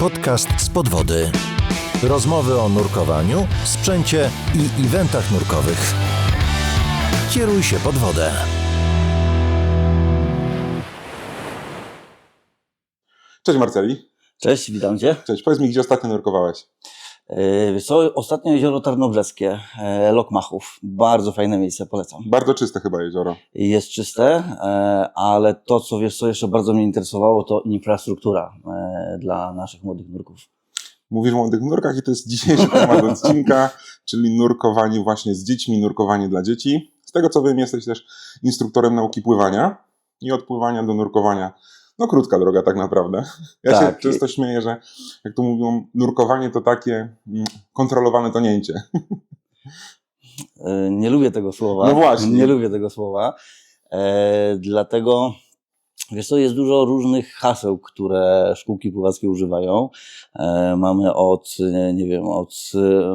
Podcast z podwody. Rozmowy o nurkowaniu, sprzęcie i eventach nurkowych. Kieruj się pod wodę. Cześć Marceli. Cześć, witam Cię. Cześć, powiedz mi, gdzie ostatnio nurkowałeś? Ostatnio jezioro Tarnobrzeskie, Lokmachów. Bardzo fajne miejsce, polecam. Bardzo czyste chyba jezioro. Jest czyste, ale to, co jeszcze bardzo mnie interesowało, to infrastruktura dla naszych młodych nurków. Mówisz o młodych nurkach i to jest dzisiejszy temat odcinka, czyli nurkowanie właśnie z dziećmi, nurkowanie dla dzieci. Z tego co wiem, jesteś też instruktorem nauki pływania i od pływania do nurkowania. No krótka droga tak naprawdę. Ja się często śmieję, że jak to mówią, nurkowanie to takie kontrolowane tonięcie. Nie lubię tego słowa. No właśnie. Nie lubię tego słowa. Dlatego, wiesz co, jest dużo różnych haseł, które szkółki pływackie używają. Mamy od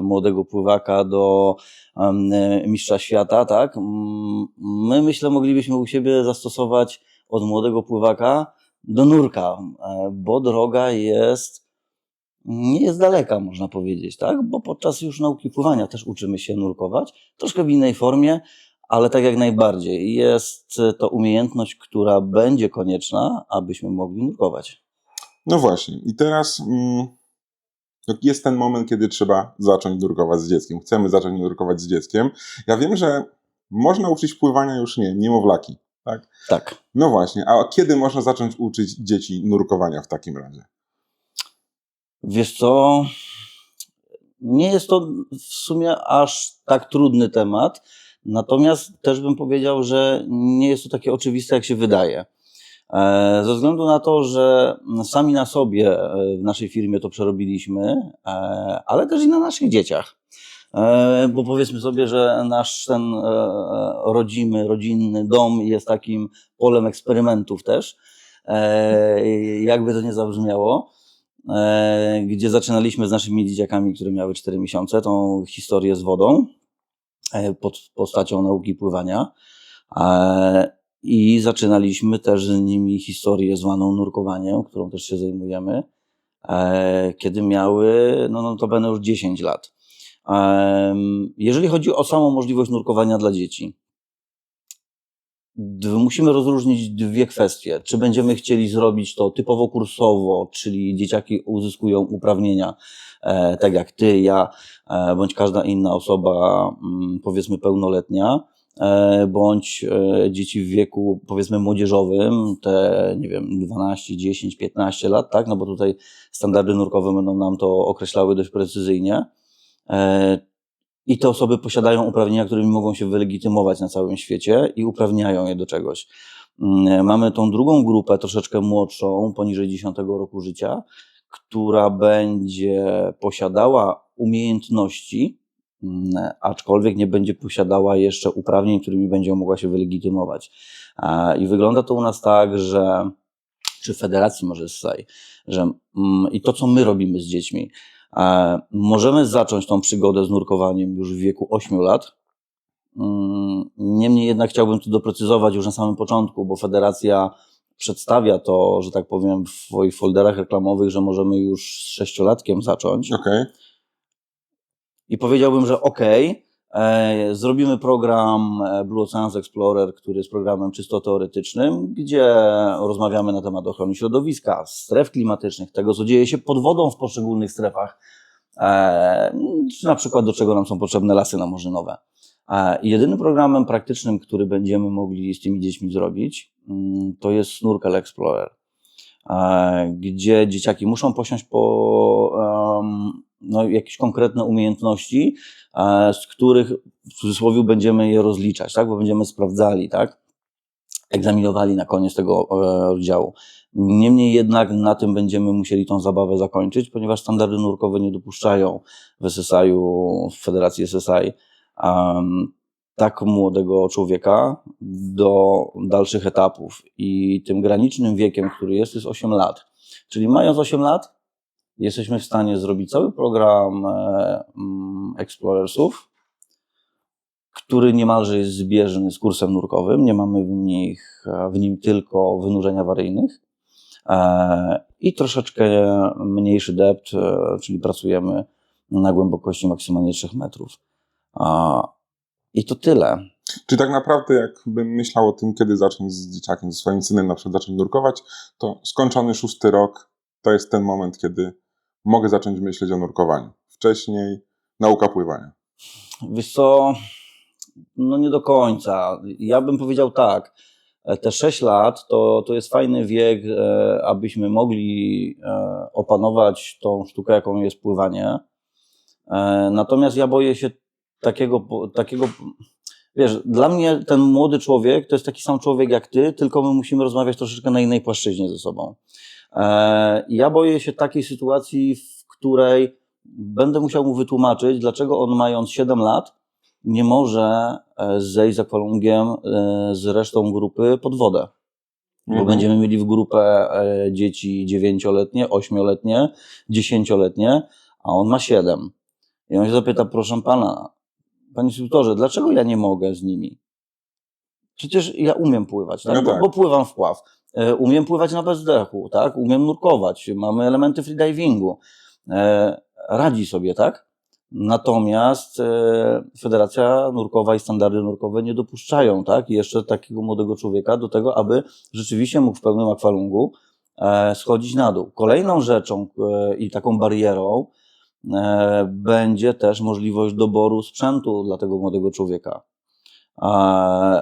młodego pływaka do mistrza świata, tak? My, myślę, moglibyśmy u siebie zastosować od młodego pływaka do nurka, bo droga nie jest daleka, można powiedzieć, tak? Bo podczas już nauki pływania też uczymy się nurkować, troszkę w innej formie, ale tak jak najbardziej. Jest to umiejętność, która będzie konieczna, abyśmy mogli nurkować. No właśnie. I teraz jest ten moment, kiedy trzeba zacząć nurkować z dzieckiem. Chcemy zacząć nurkować z dzieckiem. Ja wiem, że można uczyć pływania już niemowlaki. Tak? Tak. No właśnie, a kiedy można zacząć uczyć dzieci nurkowania w takim razie? Wiesz co, nie jest to w sumie aż tak trudny temat, natomiast też bym powiedział, że nie jest to takie oczywiste, jak się wydaje. Ze względu na to, że sami na sobie w naszej firmie to przerobiliśmy, ale też i na naszych dzieciach. Bo powiedzmy sobie, że nasz ten rodzinny dom jest takim polem eksperymentów też, jakby to nie zabrzmiało, gdzie zaczynaliśmy z naszymi dzieciakami, które miały 4 miesiące, tą historię z wodą pod postacią nauki pływania i zaczynaliśmy też z nimi historię zwaną nurkowaniem, którą też się zajmujemy, kiedy miały, to będą już 10 lat. Jeżeli chodzi o samą możliwość nurkowania dla dzieci, musimy rozróżnić dwie kwestie. Czy będziemy chcieli zrobić to typowo kursowo, czyli dzieciaki uzyskują uprawnienia, tak jak ty, ja, bądź każda inna osoba, powiedzmy pełnoletnia, bądź dzieci w wieku, powiedzmy młodzieżowym, te, 12, 10, 15 lat, tak? No bo tutaj standardy nurkowe będą nam to określały dość precyzyjnie. I te osoby posiadają uprawnienia, którymi mogą się wylegitymować na całym świecie i uprawniają je do czegoś. Mamy tą drugą grupę, troszeczkę młodszą, poniżej 10 roku życia, która będzie posiadała umiejętności, aczkolwiek nie będzie posiadała jeszcze uprawnień, którymi będzie mogła się wylegitymować. I wygląda to u nas tak, że czy w federacji może SSAI, że i to, co my robimy z dziećmi, możemy zacząć tą przygodę z nurkowaniem już w wieku 8 lat. Niemniej jednak chciałbym tu doprecyzować już na samym początku, bo federacja przedstawia to, że tak powiem, w swoich folderach reklamowych, że możemy już z 6-latkiem zacząć. Okay. I powiedziałbym, że zrobimy program Blue Oceans Explorer, który jest programem czysto teoretycznym, gdzie rozmawiamy na temat ochrony środowiska, stref klimatycznych, tego, co dzieje się pod wodą w poszczególnych strefach, czy na przykład do czego nam są potrzebne lasy namorzynowe. Jedynym programem praktycznym, który będziemy mogli z tymi dziećmi zrobić, to jest Snorkel Explorer, gdzie dzieciaki muszą posiąść jakieś konkretne umiejętności, z których w cudzysłowie będziemy je rozliczać, tak? Bo będziemy sprawdzali, tak? Egzaminowali na koniec tego oddziału. Niemniej jednak na tym będziemy musieli tą zabawę zakończyć, ponieważ standardy nurkowe nie dopuszczają w SSI-u, w Federacji SSI tak młodego człowieka do dalszych etapów. I tym granicznym wiekiem, który jest 8 lat. Czyli mając 8 lat, jesteśmy w stanie zrobić cały program Explorersów, który niemalże jest zbieżny z kursem nurkowym. Nie mamy w nim tylko wynurzeń awaryjnych. i troszeczkę mniejszy depth, czyli pracujemy na głębokości maksymalnie 3 metrów. I to tyle. Czyli tak naprawdę jakbym myślał o tym, kiedy zacząć z dzieciakiem, ze swoim synem na przykład zacząć nurkować, to skończony 6 rok to jest ten moment, kiedy mogę zacząć myśleć o nurkowaniu. Wcześniej nauka pływania. Wiesz co, no nie do końca. Ja bym powiedział tak, te 6 lat to jest fajny wiek, abyśmy mogli opanować tą sztukę, jaką jest pływanie. Natomiast ja boję się takiego, wiesz, dla mnie ten młody człowiek to jest taki sam człowiek jak ty, tylko my musimy rozmawiać troszeczkę na innej płaszczyźnie ze sobą. Ja boję się takiej sytuacji, w której będę musiał mu wytłumaczyć, dlaczego on mając 7 lat nie może zejść z akwalungiem z resztą grupy pod wodę. Bo będziemy mieli w grupę dzieci 9-letnie, 8-letnie, 10-letnie, a on ma 7. I on się zapyta, proszę pana, panie instruktorze, dlaczego ja nie mogę z nimi? Przecież ja umiem pływać, tak? No tak. Bo pływam w pław. Umiem pływać na bezdechu, tak? Umiem nurkować, mamy elementy freedivingu. Radzi sobie, tak? Natomiast Federacja Nurkowa i standardy nurkowe nie dopuszczają, tak? Jeszcze takiego młodego człowieka do tego, aby rzeczywiście mógł w pełnym akwalungu schodzić na dół. Kolejną rzeczą i taką barierą będzie też możliwość doboru sprzętu dla tego młodego człowieka.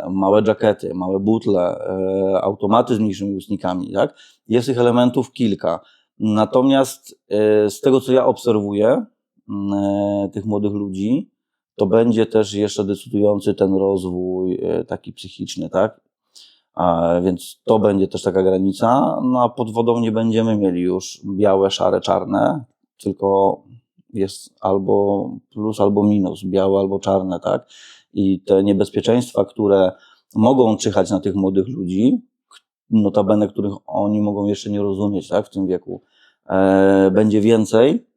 Małe dżakety, małe butle, automaty z mniejszymi ustnikami, tak? Jest tych elementów kilka. Natomiast z tego, co ja obserwuję, tych młodych ludzi, to będzie też jeszcze decydujący ten rozwój taki psychiczny, tak? Więc to będzie też taka granica. No a pod wodą nie będziemy mieli już białe, szare, czarne, tylko jest albo plus, albo minus, białe albo czarne, tak? I te niebezpieczeństwa, które mogą czyhać na tych młodych ludzi, notabene, których oni mogą jeszcze nie rozumieć, tak? W tym wieku, będzie więcej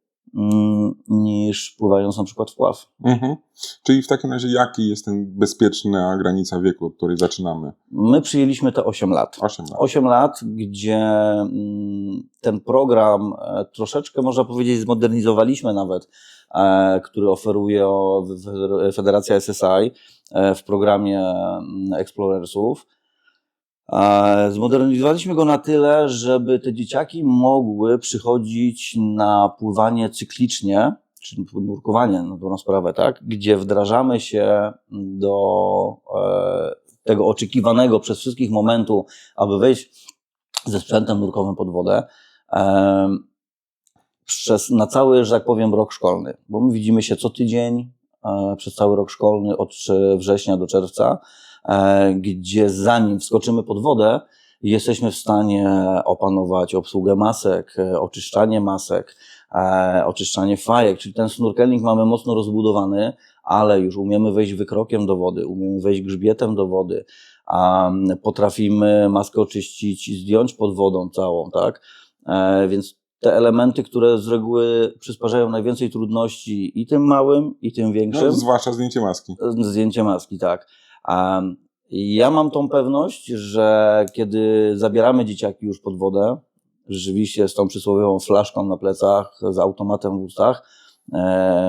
niż pływając na przykład w pław. Czyli w takim razie jaki jest ten bezpieczna granica wieku, od której zaczynamy? My przyjęliśmy te 8 lat. 8 lat, gdzie ten program troszeczkę, można powiedzieć, zmodernizowaliśmy nawet, który oferuje Federacja SSI w programie Explorersów. Zmodernizowaliśmy go na tyle, żeby te dzieciaki mogły przychodzić na pływanie cyklicznie, czyli nurkowanie na dobrą sprawę, tak? Gdzie wdrażamy się do tego oczekiwanego przez wszystkich momentu, aby wejść ze sprzętem nurkowym pod wodę na cały, że tak powiem, rok szkolny. Bo my widzimy się co tydzień przez cały rok szkolny od września do czerwca, gdzie zanim wskoczymy pod wodę, jesteśmy w stanie opanować obsługę masek, oczyszczanie masek, oczyszczanie fajek, czyli ten snorkeling mamy mocno rozbudowany, ale już umiemy wejść wykrokiem do wody, umiemy wejść grzbietem do wody, potrafimy maskę oczyścić i zdjąć pod wodą całą, tak? Więc te elementy, które z reguły przysparzają najwięcej trudności i tym małym, i tym większym. No, zwłaszcza zdjęcie maski. Zdjęcie maski, tak. Ja mam tą pewność, że kiedy zabieramy dzieciaki już pod wodę, rzeczywiście z tą przysłowiową flaszką na plecach, z automatem w ustach,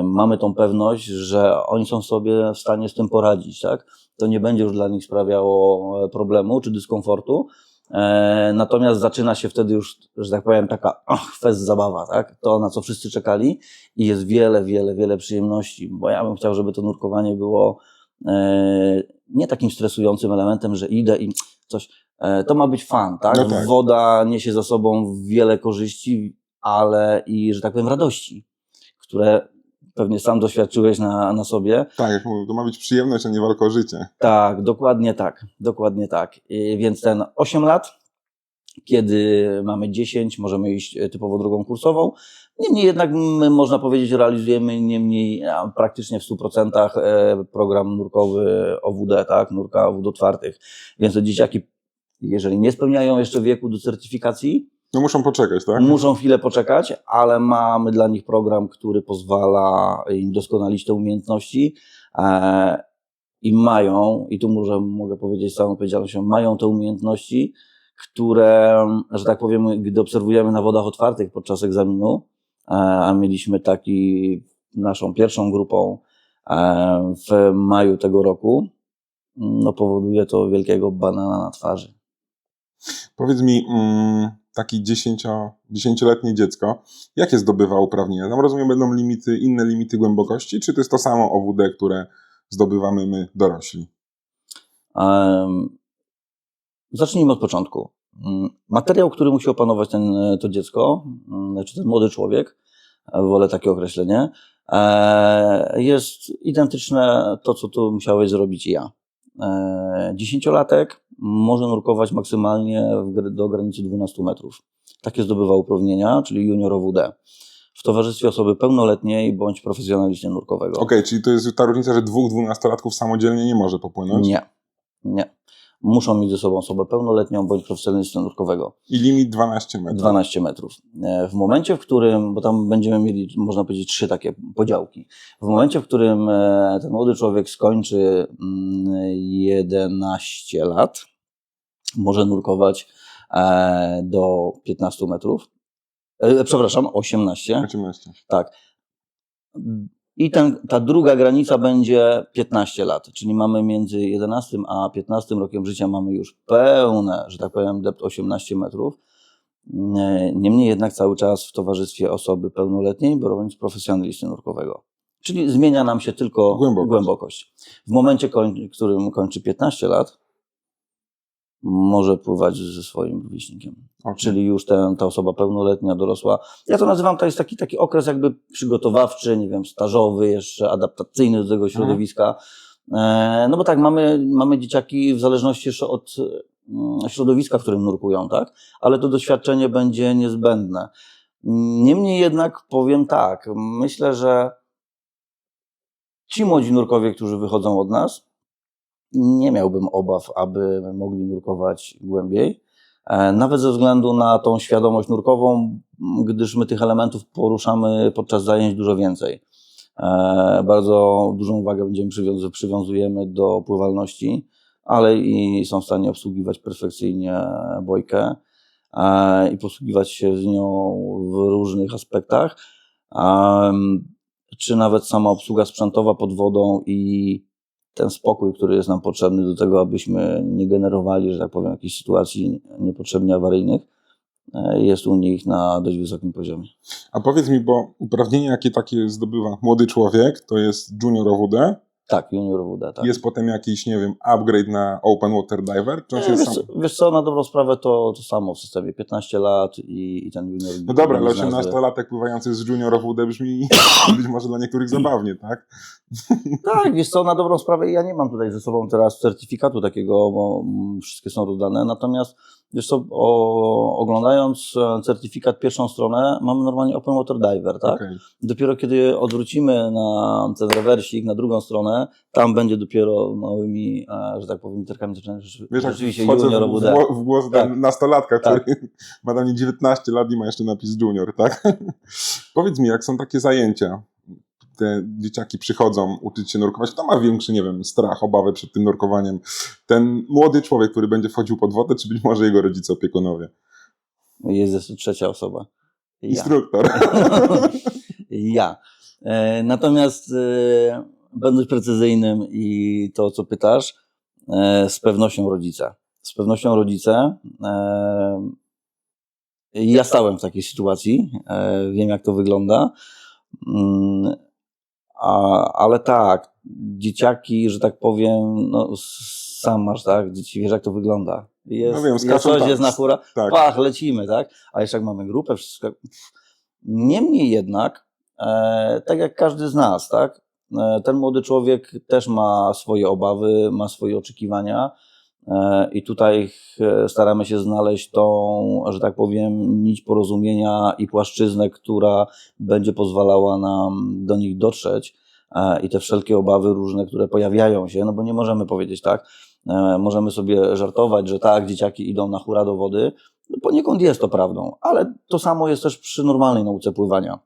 mamy tą pewność, że oni są sobie w stanie z tym poradzić, tak? To nie będzie już dla nich sprawiało problemu czy dyskomfortu. Natomiast zaczyna się wtedy już, że tak powiem, taka fest zabawa, tak? To, na co wszyscy czekali i jest wiele przyjemności, bo ja bym chciał, żeby to nurkowanie było nie takim stresującym elementem, że idę i coś, to ma być fun, tak? No tak. Woda niesie za sobą wiele korzyści, ale i, że tak powiem, radości, które pewnie sam doświadczyłeś na sobie. Tak, jak mówię, to ma być przyjemność, a nie walka o życie. Tak, dokładnie tak. Więc ten 8 lat, kiedy mamy 10, możemy iść typowo drogą kursową. Niemniej jednak my, można powiedzieć, realizujemy niemniej praktycznie w 100% program nurkowy OWD, tak, nurka wód otwartych. Więc te dzieciaki, jeżeli nie spełniają jeszcze wieku do certyfikacji, No muszą poczekać, tak? muszą chwilę poczekać, ale mamy dla nich program, który pozwala im doskonalić te umiejętności i mają, i tu mogę powiedzieć z całą odpowiedzialnością, mają te umiejętności, które, że tak powiem, gdy obserwujemy na wodach otwartych podczas egzaminu, a mieliśmy taki naszą pierwszą grupą w maju tego roku, no powoduje to wielkiego banana na twarzy. Powiedz mi, taki 10-letnie dziecko, jakie zdobywa uprawnienia? Tam rozumiem, będą inne limity głębokości, czy to jest to samo OWD, które zdobywamy my, dorośli? Zacznijmy od początku. Materiał, który musi opanować to dziecko, czy ten młody człowiek, wolę takie określenie, jest identyczne to, co tu musiałeś zrobić i ja. 10-latek może nurkować maksymalnie do granicy 12 metrów. Takie zdobywa uprawnienia, czyli junior OWD. W towarzystwie osoby pełnoletniej bądź profesjonalisty nurkowego. Okej, czyli to jest ta różnica, że 2 12-latków samodzielnie nie może popłynąć? Nie. Muszą mieć ze sobą osobę pełnoletnią bądź profesjonalistę nurkowego. I limit 12 metrów. 12 metrów. W momencie, w którym, bo tam będziemy mieli, można powiedzieć, 3 takie podziałki. W momencie, w którym ten młody człowiek skończy 11 lat, może nurkować do 15 metrów. Przepraszam, 18. 18. Tak. I ta druga granica będzie 15 lat, czyli mamy między 11 a 15 rokiem życia mamy już pełne, że tak powiem, dept 18 metrów. Niemniej jednak cały czas w towarzystwie osoby pełnoletniej bądź profesjonalisty nurkowego. Czyli zmienia nam się tylko głębokość. W momencie, w którym kończy 15 lat, może pływać ze swoim rówieśnikiem. Okay. Czyli już ta osoba pełnoletnia, dorosła. Ja to nazywam, to jest taki okres jakby przygotowawczy, nie wiem, stażowy, jeszcze adaptacyjny do tego środowiska. No bo tak, mamy dzieciaki w zależności jeszcze od środowiska, w którym nurkują, tak? Ale to doświadczenie będzie niezbędne. Niemniej jednak powiem tak, myślę, że ci młodzi nurkowie, którzy wychodzą od nas, nie miałbym obaw, aby mogli nurkować głębiej. Nawet ze względu na tą świadomość nurkową, gdyż my tych elementów poruszamy podczas zajęć dużo więcej. Bardzo dużą uwagę przywiązujemy do pływalności, ale i są w stanie obsługiwać perfekcyjnie bojkę i posługiwać się z nią w różnych aspektach. Czy nawet sama obsługa sprzętowa pod wodą i ten spokój, który jest nam potrzebny do tego, abyśmy nie generowali, że tak powiem, jakichś sytuacji niepotrzebnie awaryjnych, jest u nich na dość wysokim poziomie. A powiedz mi, bo uprawnienia, jakie takie zdobywa młody człowiek, to jest junior OWD? Tak, junior OWD, tak. Jest potem jakiś, nie wiem, upgrade na Open Water Diver? Czy wiesz co, na dobrą sprawę to samo w systemie. 15 lat i ten junior. No dobra, ale 18-latek pływający z junior OWD brzmi być może dla niektórych zabawnie, tak? Tak, wiesz co, na dobrą sprawę ja nie mam tutaj ze sobą teraz certyfikatu takiego, bo wszystkie są rozdane, natomiast wiesz co, oglądając certyfikat pierwszą stronę, mamy normalnie Open Water Diver, tak? Okay. Dopiero kiedy odwrócimy na ten rewersik, na drugą stronę, tam będzie dopiero małymi, że tak powiem, literkami rzeczywiście junior OWD. W głos tak. Nastolatka, który ma tam nie 19 lat i ma jeszcze napis junior, tak? Powiedz mi, jak są takie zajęcia, te dzieciaki przychodzą uczyć się nurkować, kto ma większy, nie wiem, strach, obawę przed tym nurkowaniem? Ten młody człowiek, który będzie wchodził pod wodę, czy być może jego rodzice, opiekunowie? Jest jeszcze trzecia osoba. Instruktor. Ja. Natomiast będąc precyzyjnym i to, co pytasz, z pewnością rodzice. Z pewnością rodzice. Ja stałem w takiej sytuacji, wiem jak to wygląda. Ale tak, dzieciaki, że tak powiem, no sam masz, tak, dzieci, wiesz jak to wygląda. No wiem, coś jest na hura, tak. Pach, lecimy, tak, a jeszcze jak mamy grupę, wszystko. Niemniej jednak, tak jak każdy z nas, tak, ten młody człowiek też ma swoje obawy, ma swoje oczekiwania i tutaj staramy się znaleźć tą, że tak powiem, nić porozumienia i płaszczyznę, która będzie pozwalała nam do nich dotrzeć i te wszelkie obawy różne, które pojawiają się, no bo nie możemy powiedzieć tak, możemy sobie żartować, że tak, dzieciaki idą na hura do wody, no poniekąd jest to prawdą, ale to samo jest też przy normalnej nauce pływania.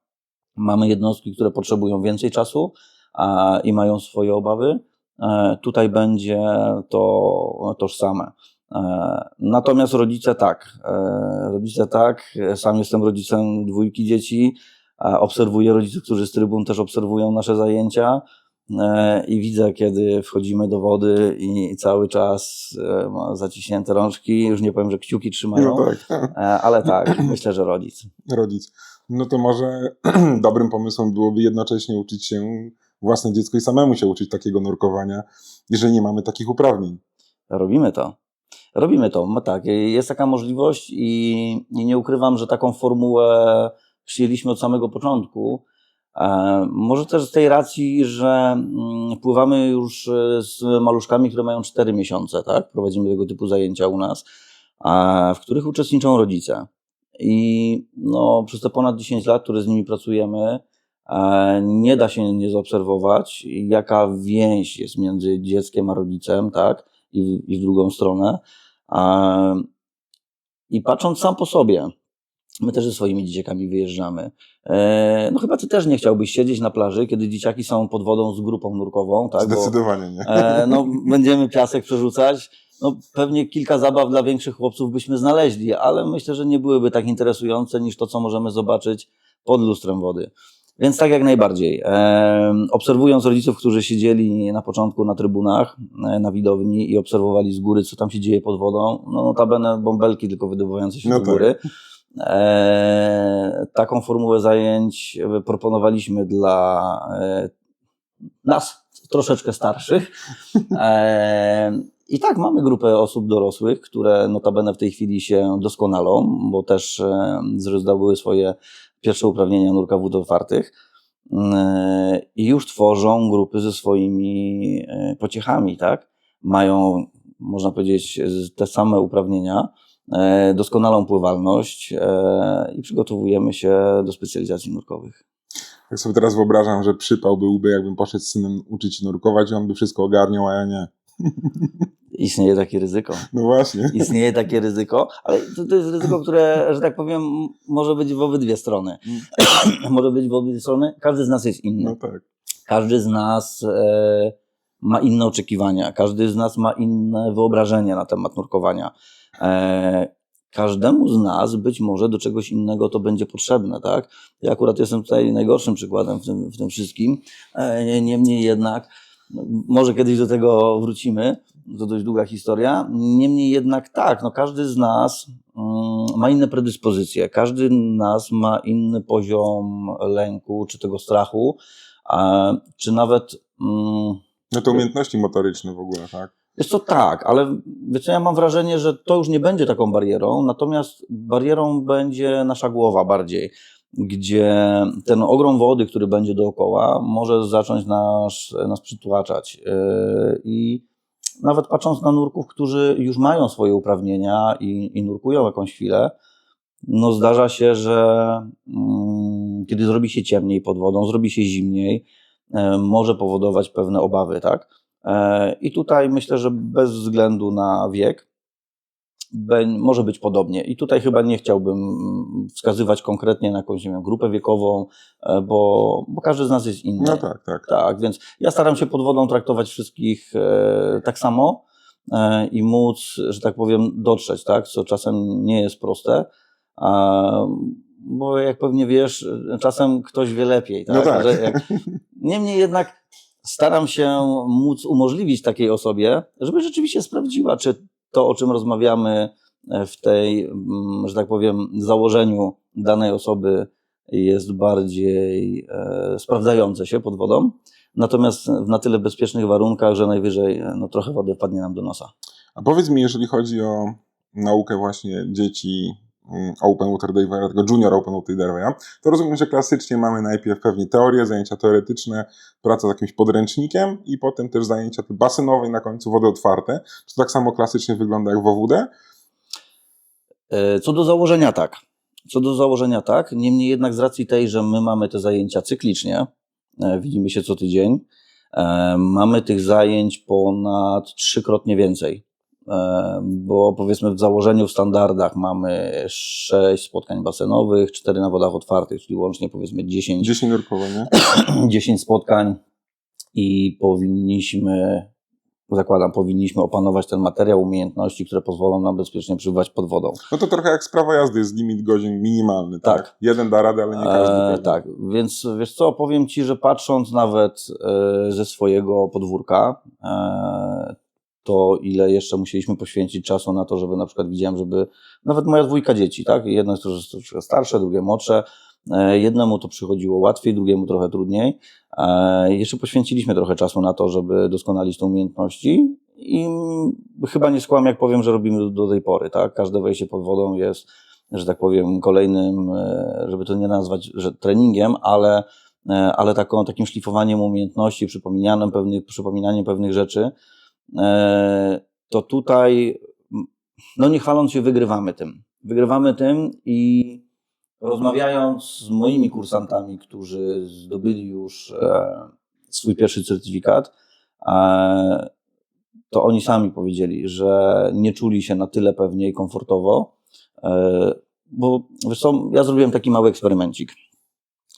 Mamy jednostki, które potrzebują więcej czasu i mają swoje obawy. Tutaj będzie to tożsame. Natomiast rodzice tak. Sam jestem rodzicem 2 dzieci. Obserwuję rodziców, którzy z trybun też obserwują nasze zajęcia i widzę, kiedy wchodzimy do wody i cały czas ma zaciśnięte rączki. Już nie powiem, że kciuki trzymają, No tak. ale tak, myślę, że rodzic. Rodzic. No to może dobrym pomysłem byłoby jednocześnie uczyć się własne dziecko i samemu się uczyć takiego nurkowania, jeżeli nie mamy takich uprawnień. Robimy to. No tak, jest taka możliwość i nie ukrywam, że taką formułę przyjęliśmy od samego początku. Może też z tej racji, że pływamy już z maluszkami, które mają 4 miesiące, tak? Prowadzimy tego typu zajęcia u nas, w których uczestniczą rodzice. I no, przez te ponad 10 lat, które z nimi pracujemy, nie da się nie zaobserwować, jaka więź jest między dzieckiem a rodzicem, tak? I w drugą stronę. I patrząc sam po sobie, my też ze swoimi dzieciakami wyjeżdżamy. No chyba ty też nie chciałbyś siedzieć na plaży, kiedy dzieciaki są pod wodą z grupą nurkową, tak? Zdecydowanie nie. No, będziemy piasek przerzucać. No, pewnie kilka zabaw dla większych chłopców byśmy znaleźli, ale myślę, że nie byłyby tak interesujące niż to, co możemy zobaczyć pod lustrem wody. Więc tak jak najbardziej. Obserwując rodziców, którzy siedzieli na początku na trybunach, na widowni i obserwowali z góry, co tam się dzieje pod wodą, no notabene bąbelki tylko wydobywające się do góry. Taką formułę zajęć proponowaliśmy dla nas, troszeczkę starszych. I tak, mamy grupę osób dorosłych, które notabene w tej chwili się doskonalą, bo też zdobyły swoje pierwsze uprawnienia nurka wód otwartych i już tworzą grupy ze swoimi pociechami, tak? Mają, można powiedzieć, te same uprawnienia, doskonalą pływalność i przygotowujemy się do specjalizacji nurkowych. Tak sobie teraz wyobrażam, że przypał byłby, jakbym poszedł z synem uczyć się nurkować i on by wszystko ogarniał, a ja nie. Istnieje takie ryzyko. No właśnie. Istnieje takie ryzyko, ale to jest ryzyko, które, że tak powiem, może być w obydwie strony. Może być w obydwie strony. Każdy z nas jest inny. No tak. Każdy z nas ma inne oczekiwania. Każdy z nas ma inne wyobrażenie na temat nurkowania. Każdemu z nas być może do czegoś innego to będzie potrzebne, tak? Ja akurat jestem tutaj najgorszym przykładem w tym wszystkim. Niemniej jednak, może kiedyś do tego wrócimy, to dość długa historia. Niemniej jednak tak, no każdy z nas ma inne predyspozycje, każdy z nas ma inny poziom lęku, czy tego strachu, czy nawet... No to umiejętności motoryczne w ogóle, tak? Jest to tak, ale wiecie, ja mam wrażenie, że to już nie będzie taką barierą, natomiast barierą będzie nasza głowa bardziej, gdzie ten ogrom wody, który będzie dookoła, może zacząć nas przytłaczać. I nawet patrząc na nurków, którzy już mają swoje uprawnienia i nurkują jakąś chwilę, no zdarza się, że kiedy zrobi się ciemniej pod wodą, zrobi się zimniej, może powodować pewne obawy, tak? I tutaj myślę, że bez względu na wiek może być podobnie. I tutaj chyba nie chciałbym wskazywać konkretnie na jakąś, nie wiem, grupę wiekową, bo każdy z nas jest inny. No tak, tak. Tak, więc ja staram się pod wodą traktować wszystkich tak samo i móc, że tak powiem, dotrzeć, tak, co czasem nie jest proste, bo jak pewnie wiesz, czasem ktoś wie lepiej. Tak? No tak. Niemniej jednak staram się móc umożliwić takiej osobie, żeby rzeczywiście sprawdziła, czy to, o czym rozmawiamy w tej, że tak powiem, założeniu danej osoby jest bardziej sprawdzające się pod wodą, natomiast w na tyle bezpiecznych warunkach, że najwyżej trochę wody wpadnie nam do nosa. A powiedz mi, jeżeli chodzi o naukę właśnie dzieci Open Water Divera, tego Junior Open Water Divera, to rozumiem, że klasycznie mamy najpierw pewnie teorię, zajęcia teoretyczne, praca z jakimś podręcznikiem i potem też zajęcia basenowe i na końcu wody otwarte. Czy to tak samo klasycznie wygląda jak w OWD? Co do założenia tak, niemniej jednak z racji tej, że my mamy te zajęcia cyklicznie, widzimy się co tydzień, mamy tych zajęć ponad 3-krotnie więcej. Bo powiedzmy w założeniu, w standardach mamy 6 spotkań basenowych, 4 na wodach otwartych, czyli łącznie powiedzmy 10 nurkowe, nie? 10 spotkań i powinniśmy zakładam, powinniśmy opanować ten materiał, umiejętności, które pozwolą nam bezpiecznie przebywać pod wodą. No to trochę jak z prawa jazdy, jest limit godzin minimalny, tak? Tak. Jeden da radę, ale nie każdy pewnie. Tak, więc wiesz co, powiem Ci, że patrząc nawet ze swojego podwórka, to ile jeszcze musieliśmy poświęcić czasu na to, żeby na przykład widziałem, żeby nawet moja dwójka dzieci, tak? Jedno jest troszkę starsze, drugie młodsze. Jednemu to przychodziło łatwiej, drugiemu trochę trudniej. Jeszcze poświęciliśmy trochę czasu na to, żeby doskonalić te umiejętności i chyba nie skłamię, jak powiem, że robimy do tej pory, tak? Każde wejście pod wodą jest, że tak powiem, kolejnym, żeby to nie nazwać że treningiem, ale takim szlifowaniem umiejętności, przypominaniem pewnych rzeczy. To tutaj, no nie chwaląc się, wygrywamy tym i rozmawiając z moimi kursantami, którzy zdobyli już swój pierwszy certyfikat, to oni sami powiedzieli, że nie czuli się na tyle pewnie i komfortowo, bo wiesz co, ja zrobiłem taki mały eksperymencik.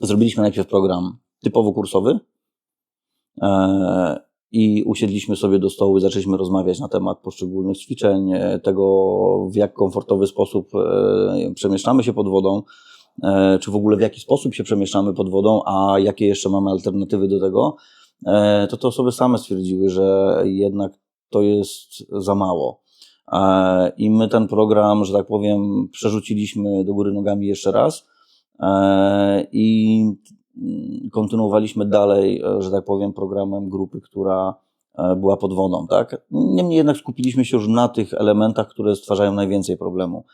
Zrobiliśmy najpierw program typowo kursowy i usiedliśmy sobie do stołu i zaczęliśmy rozmawiać na temat poszczególnych ćwiczeń, tego w jak komfortowy sposób przemieszczamy się pod wodą, czy w ogóle w jaki sposób się przemieszczamy pod wodą, a jakie jeszcze mamy alternatywy do tego, to te osoby same stwierdziły, że jednak to jest za mało. I my ten program, że tak powiem, przerzuciliśmy do góry nogami jeszcze raz i kontynuowaliśmy dalej, że tak powiem, programem grupy, która była pod wodą, tak? Niemniej jednak skupiliśmy się już na tych elementach, które stwarzają najwięcej problemu.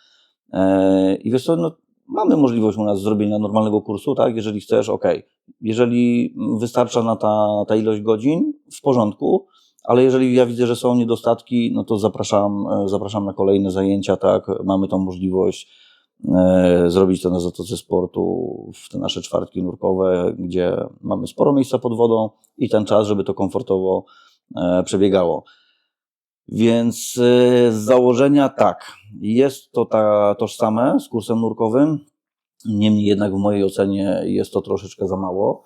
I wiesz co, no, mamy możliwość u nas zrobienia normalnego kursu, tak? Jeżeli chcesz, okej. Jeżeli wystarcza na ta ilość godzin, w porządku, ale jeżeli ja widzę, że są niedostatki, no to zapraszam na kolejne zajęcia, tak? Mamy tą możliwość zrobić to na Zatoce Sportu, w te nasze czwartki nurkowe, gdzie mamy sporo miejsca pod wodą i ten czas, żeby to komfortowo przebiegało. Więc z założenia tak, jest to tożsame z kursem nurkowym, niemniej jednak w mojej ocenie jest to troszeczkę za mało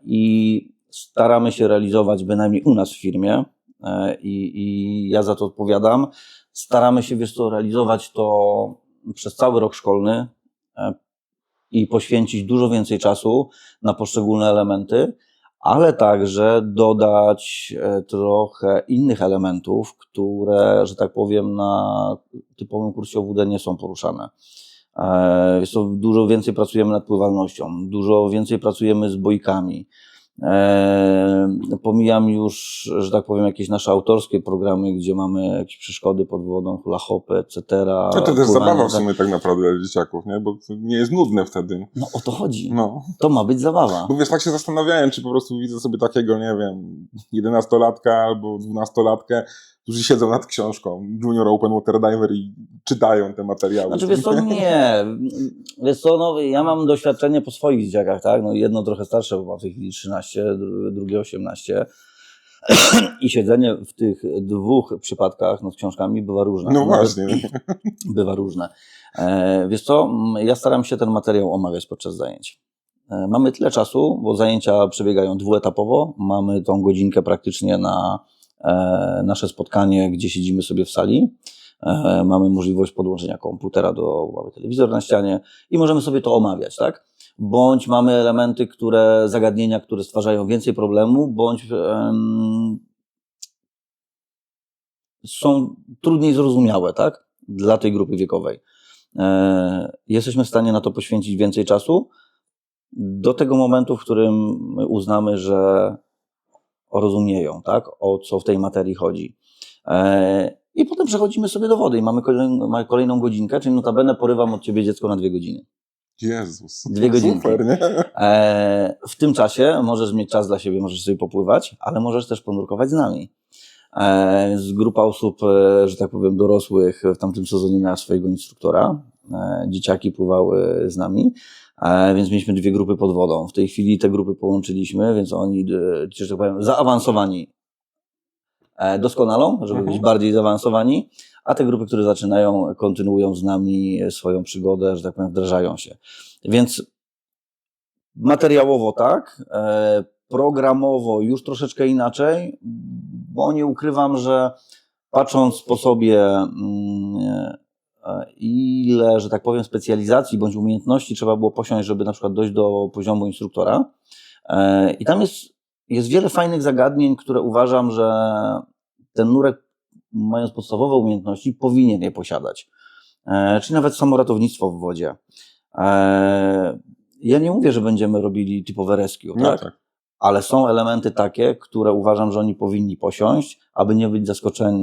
i staramy się realizować, bynajmniej u nas w firmie, i ja za to odpowiadam, staramy się, wiesz co, realizować to przez cały rok szkolny i poświęcić dużo więcej czasu na poszczególne elementy, ale także dodać trochę innych elementów, które, że tak powiem, na typowym kursie OWD nie są poruszane. Dużo więcej pracujemy nad pływalnością, dużo więcej pracujemy z bojkami. Pomijam już, że tak powiem, jakieś nasze autorskie programy, gdzie mamy jakieś przeszkody pod wodą, hula hopy, etc. No to też zabawa w sumie tak naprawdę dla dzieciaków, nie? Bo to nie jest nudne wtedy. No o to chodzi. No. To ma być zabawa. Bo wiesz, tak się zastanawiałem, czy po prostu widzę sobie takiego, nie wiem, 11-latka albo 12-latkę, którzy siedzą nad książką Junior Open Water Diver i czytają te materiały. Znaczy, wiesz co, nie. Wiesz co, no, ja mam doświadczenie po swoich dzieciakach, tak? No, jedno trochę starsze, bo ma w tej chwili 13, drugie 18. I siedzenie w tych dwóch przypadkach nad książkami bywa różne. No właśnie. Bywa różne. Wiesz co, ja staram się ten materiał omawiać podczas zajęć. Mamy tyle czasu, bo zajęcia przebiegają dwuetapowo. Mamy tą godzinkę praktycznie na nasze spotkanie, gdzie siedzimy sobie w sali. Mamy możliwość podłączenia komputera mamy telewizor na ścianie i możemy sobie to omawiać, tak? Bądź mamy elementy, zagadnienia, które stwarzają więcej problemu, bądź są trudniej zrozumiałe, tak? Dla tej grupy wiekowej. Jesteśmy w stanie na to poświęcić więcej czasu do tego momentu, w którym uznamy, że rozumieją, tak? O co w tej materii chodzi. I potem przechodzimy sobie do wody i mamy kolejną godzinkę, czyli notabene porywam od ciebie dziecko na 2 godziny. Jezus. 2 godzinki. Super, nie? W tym czasie możesz mieć czas dla siebie, możesz sobie popływać, ale możesz też ponurkować z nami. Grupa osób, że tak powiem, dorosłych w tamtym sezonie miała swojego instruktora. Dzieciaki pływały z nami, więc mieliśmy 2 grupy pod wodą. W tej chwili te grupy połączyliśmy, więc oni, że tak powiem, zaawansowani doskonalą, żeby być bardziej zaawansowani, a te grupy, które zaczynają, kontynuują z nami swoją przygodę, że tak powiem, wdrażają się. Więc materiałowo tak, programowo już troszeczkę inaczej, bo nie ukrywam, że patrząc po sobie, ile, że tak powiem, specjalizacji bądź umiejętności trzeba było posiąść, żeby na przykład dojść do poziomu instruktora. I tam jest wiele fajnych zagadnień, które uważam, że ten nurek, mając podstawowe umiejętności, powinien je posiadać. Czyli nawet samoratownictwo w wodzie. Ja nie mówię, że będziemy robili typowe rescue, No tak? tak. Ale są elementy takie, które uważam, że oni powinni posiąść, aby nie być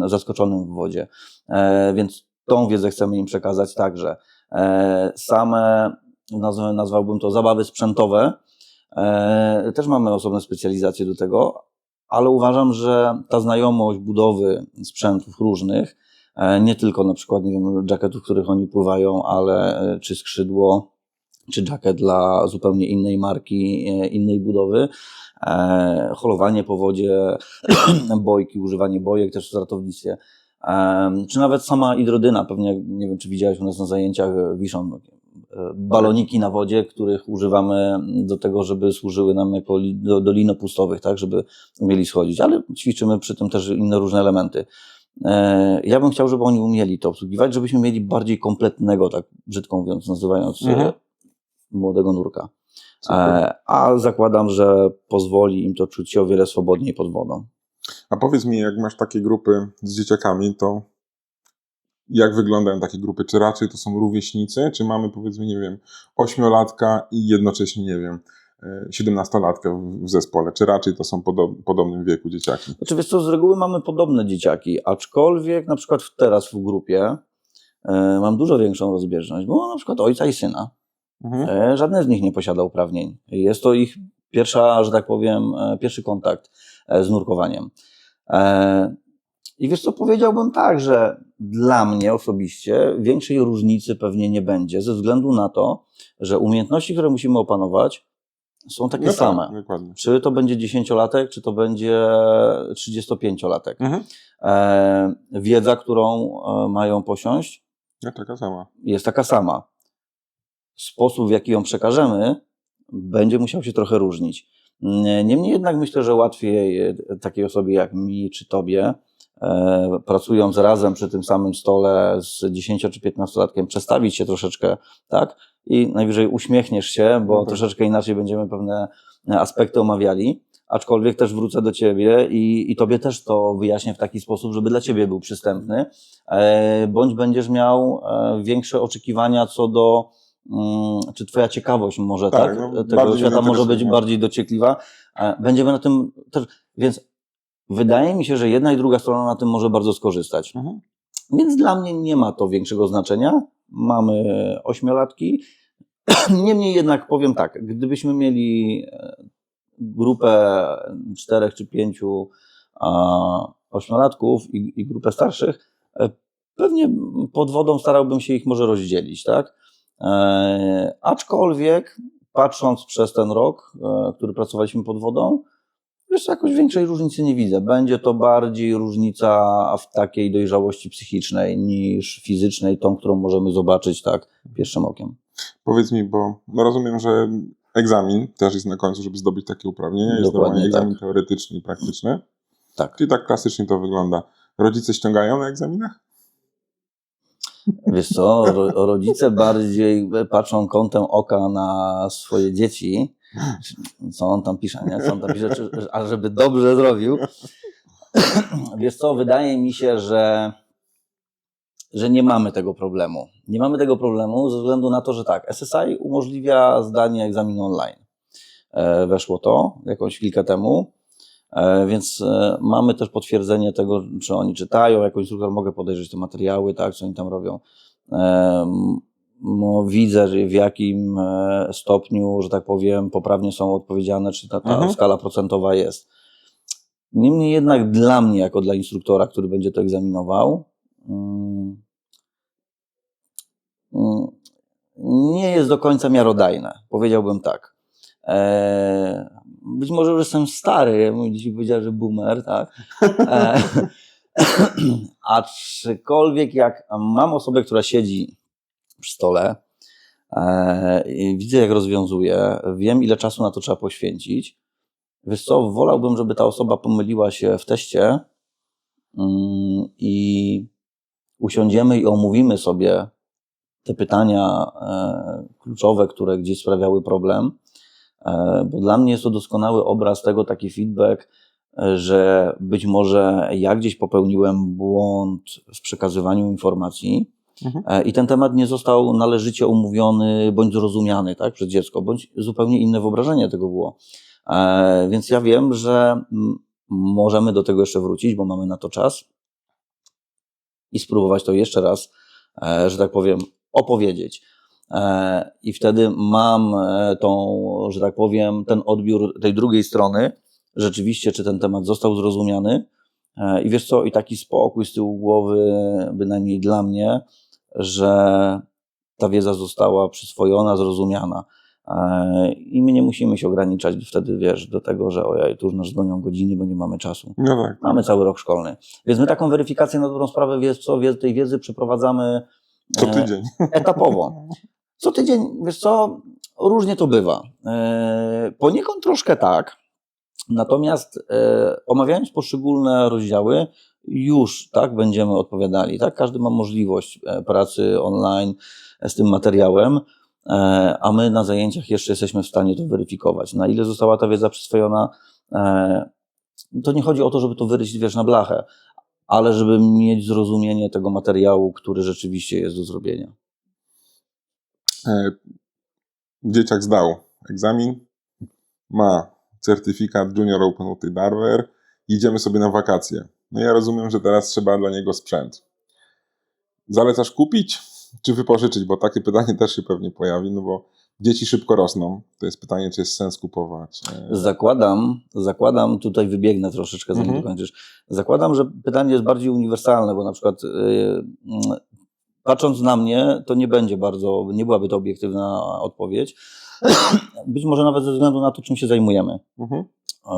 zaskoczonym w wodzie. Więc tą wiedzę chcemy im przekazać także. Same, nazwałbym to zabawy sprzętowe, też mamy osobne specjalizacje do tego, ale uważam, że ta znajomość budowy sprzętów różnych, nie tylko na przykład, nie wiem, jacketów, w których oni pływają, ale czy skrzydło, czy jacket dla zupełnie innej marki, innej budowy, holowanie po wodzie, bojki, używanie bojek też w ratownictwie, czy nawet sama hidrodyna, pewnie, nie wiem, czy widziałeś u nas na zajęciach, wiszą baloniki na wodzie, których używamy do tego, żeby służyły nam jako do lin opustowych, tak, żeby umieli schodzić, ale ćwiczymy przy tym też inne różne elementy. Ja bym chciał, żeby oni umieli to obsługiwać, żebyśmy mieli bardziej kompletnego, tak brzydko mówiąc, nazywając młodego nurka. A zakładam, że pozwoli im to czuć się o wiele swobodniej pod wodą. A powiedz mi, jak masz takie grupy z dzieciakami, to jak wyglądają takie grupy? Czy raczej to są rówieśnicy, czy mamy, powiedzmy, nie wiem, 8-latka i jednocześnie, nie wiem, 17-latka w zespole? Czy raczej to są podobnym wieku dzieciaki? Oczywiście z reguły mamy podobne dzieciaki, aczkolwiek na przykład teraz w grupie mam dużo większą rozbieżność, bo mam na przykład ojca i syna. Żadne z nich nie posiada uprawnień. Jest to ich pierwsza, że tak powiem, pierwszy kontakt z nurkowaniem. I wiesz co, powiedziałbym tak, że dla mnie osobiście większej różnicy pewnie nie będzie, ze względu na to, że umiejętności, które musimy opanować, są takie same. Tak, dokładnie. Czy to będzie 10-latek, czy to będzie 35-latek. Wiedza, którą mają posiąść, Taka sama. jest taka sama. Sposób, w jaki ją przekażemy, będzie musiał się trochę różnić. Niemniej jednak myślę, że łatwiej takiej osobie jak mi czy tobie, pracując razem przy tym samym stole z 10 czy 15-latkiem, przestawić się troszeczkę, tak? I najwyżej uśmiechniesz się, bo troszeczkę inaczej będziemy pewne aspekty omawiali, aczkolwiek też wrócę do ciebie i tobie też to wyjaśnię w taki sposób, żeby dla ciebie był przystępny, bądź będziesz miał większe oczekiwania co do czy twoja ciekawość może tak tego świata może być bardziej dociekliwa. Będziemy na tym też, więc wydaje mi się, że jedna i druga strona na tym może bardzo skorzystać. Więc dla mnie nie ma to większego znaczenia. Mamy 8-latki. Niemniej jednak powiem tak, gdybyśmy mieli grupę 4 czy 5 8-latków i grupę starszych, pewnie pod wodą starałbym się ich może rozdzielić, tak? Aczkolwiek patrząc przez ten rok, który pracowaliśmy pod wodą, wiesz, jakoś większej różnicy nie widzę. Będzie to bardziej różnica w takiej dojrzałości psychicznej niż fizycznej, tą, którą możemy zobaczyć tak pierwszym okiem. Powiedz mi, bo rozumiem, że egzamin też jest na końcu, żeby zdobyć takie uprawnienia. Jest normalnie egzamin teoretyczny i praktyczny. Tak. Czyli tak klasycznie to wygląda. Rodzice ściągają na egzaminach? Wiesz co, rodzice bardziej patrzą kątem oka na swoje dzieci, co on tam pisze, nie? Co on tam pisze, a żeby dobrze zrobił. Wiesz co, wydaje mi się, że nie mamy tego problemu. Nie mamy tego problemu ze względu na to, że tak, SSI umożliwia zdanie egzaminu online. Weszło to jakąś chwilkę temu, więc mamy też potwierdzenie tego, czy oni czytają, jako instruktor mogę podejrzeć te materiały, tak, co oni tam robią. Widzę, w jakim stopniu, że tak powiem, poprawnie są odpowiedziane, czy ta skala procentowa jest. Niemniej jednak dla mnie, jako dla instruktora, który będzie to egzaminował, nie jest do końca miarodajne. Powiedziałbym tak. Być może już jestem stary, mój dzisiaj powiedział, że boomer, tak? Aczkolwiek jak mam osobę, która siedzi przy stole, widzę jak rozwiązuje, wiem ile czasu na to trzeba poświęcić, wiesz co, wolałbym, żeby ta osoba pomyliła się w teście, i usiądziemy i omówimy sobie te pytania kluczowe, które gdzieś sprawiały problem, bo dla mnie jest to doskonały obraz tego, taki feedback, że być może ja gdzieś popełniłem błąd w przekazywaniu informacji i ten temat nie został należycie omówiony bądź zrozumiany, tak, przez dziecko, bądź zupełnie inne wyobrażenie tego było. Więc ja wiem, że możemy do tego jeszcze wrócić, bo mamy na to czas i spróbować to jeszcze raz, że tak powiem, opowiedzieć. I wtedy mam że tak powiem, ten odbiór tej drugiej strony, rzeczywiście, czy ten temat został zrozumiany. I wiesz co, i taki spokój z tyłu głowy, bynajmniej dla mnie, że ta wiedza została przyswojona, zrozumiana. I my nie musimy się ograniczać wtedy, wiesz, do tego, że ojej, tu już nas gonią godziny, bo nie mamy czasu. No tak. Mamy cały rok szkolny. Więc my taką weryfikację na dobrą sprawę, wiesz co, tej wiedzy przeprowadzamy Co tydzień. etapowo. Co tydzień, wiesz co, różnie to bywa. Poniekąd troszkę tak, natomiast omawiając poszczególne rozdziały, już tak będziemy odpowiadali. Tak? Każdy ma możliwość pracy online z tym materiałem, a my na zajęciach jeszcze jesteśmy w stanie to weryfikować. Na ile została ta wiedza przyswojona, to nie chodzi o to, żeby to wyryć, wiesz, na blachę, ale żeby mieć zrozumienie tego materiału, który rzeczywiście jest do zrobienia. Dzieciak zdał egzamin, ma certyfikat Junior Open Multi-Darwer, idziemy sobie na wakacje. No ja rozumiem, że teraz trzeba dla niego sprzęt. Zalecasz kupić czy wypożyczyć? Bo takie pytanie też się pewnie pojawi, no bo dzieci szybko rosną. To jest pytanie, czy jest sens kupować. Zakładam, tutaj wybiegnę troszeczkę, zanim dokończysz. Zakładam, że pytanie jest bardziej uniwersalne, bo na przykład patrząc na mnie, to nie byłaby to obiektywna odpowiedź. Być może nawet ze względu na to, czym się zajmujemy.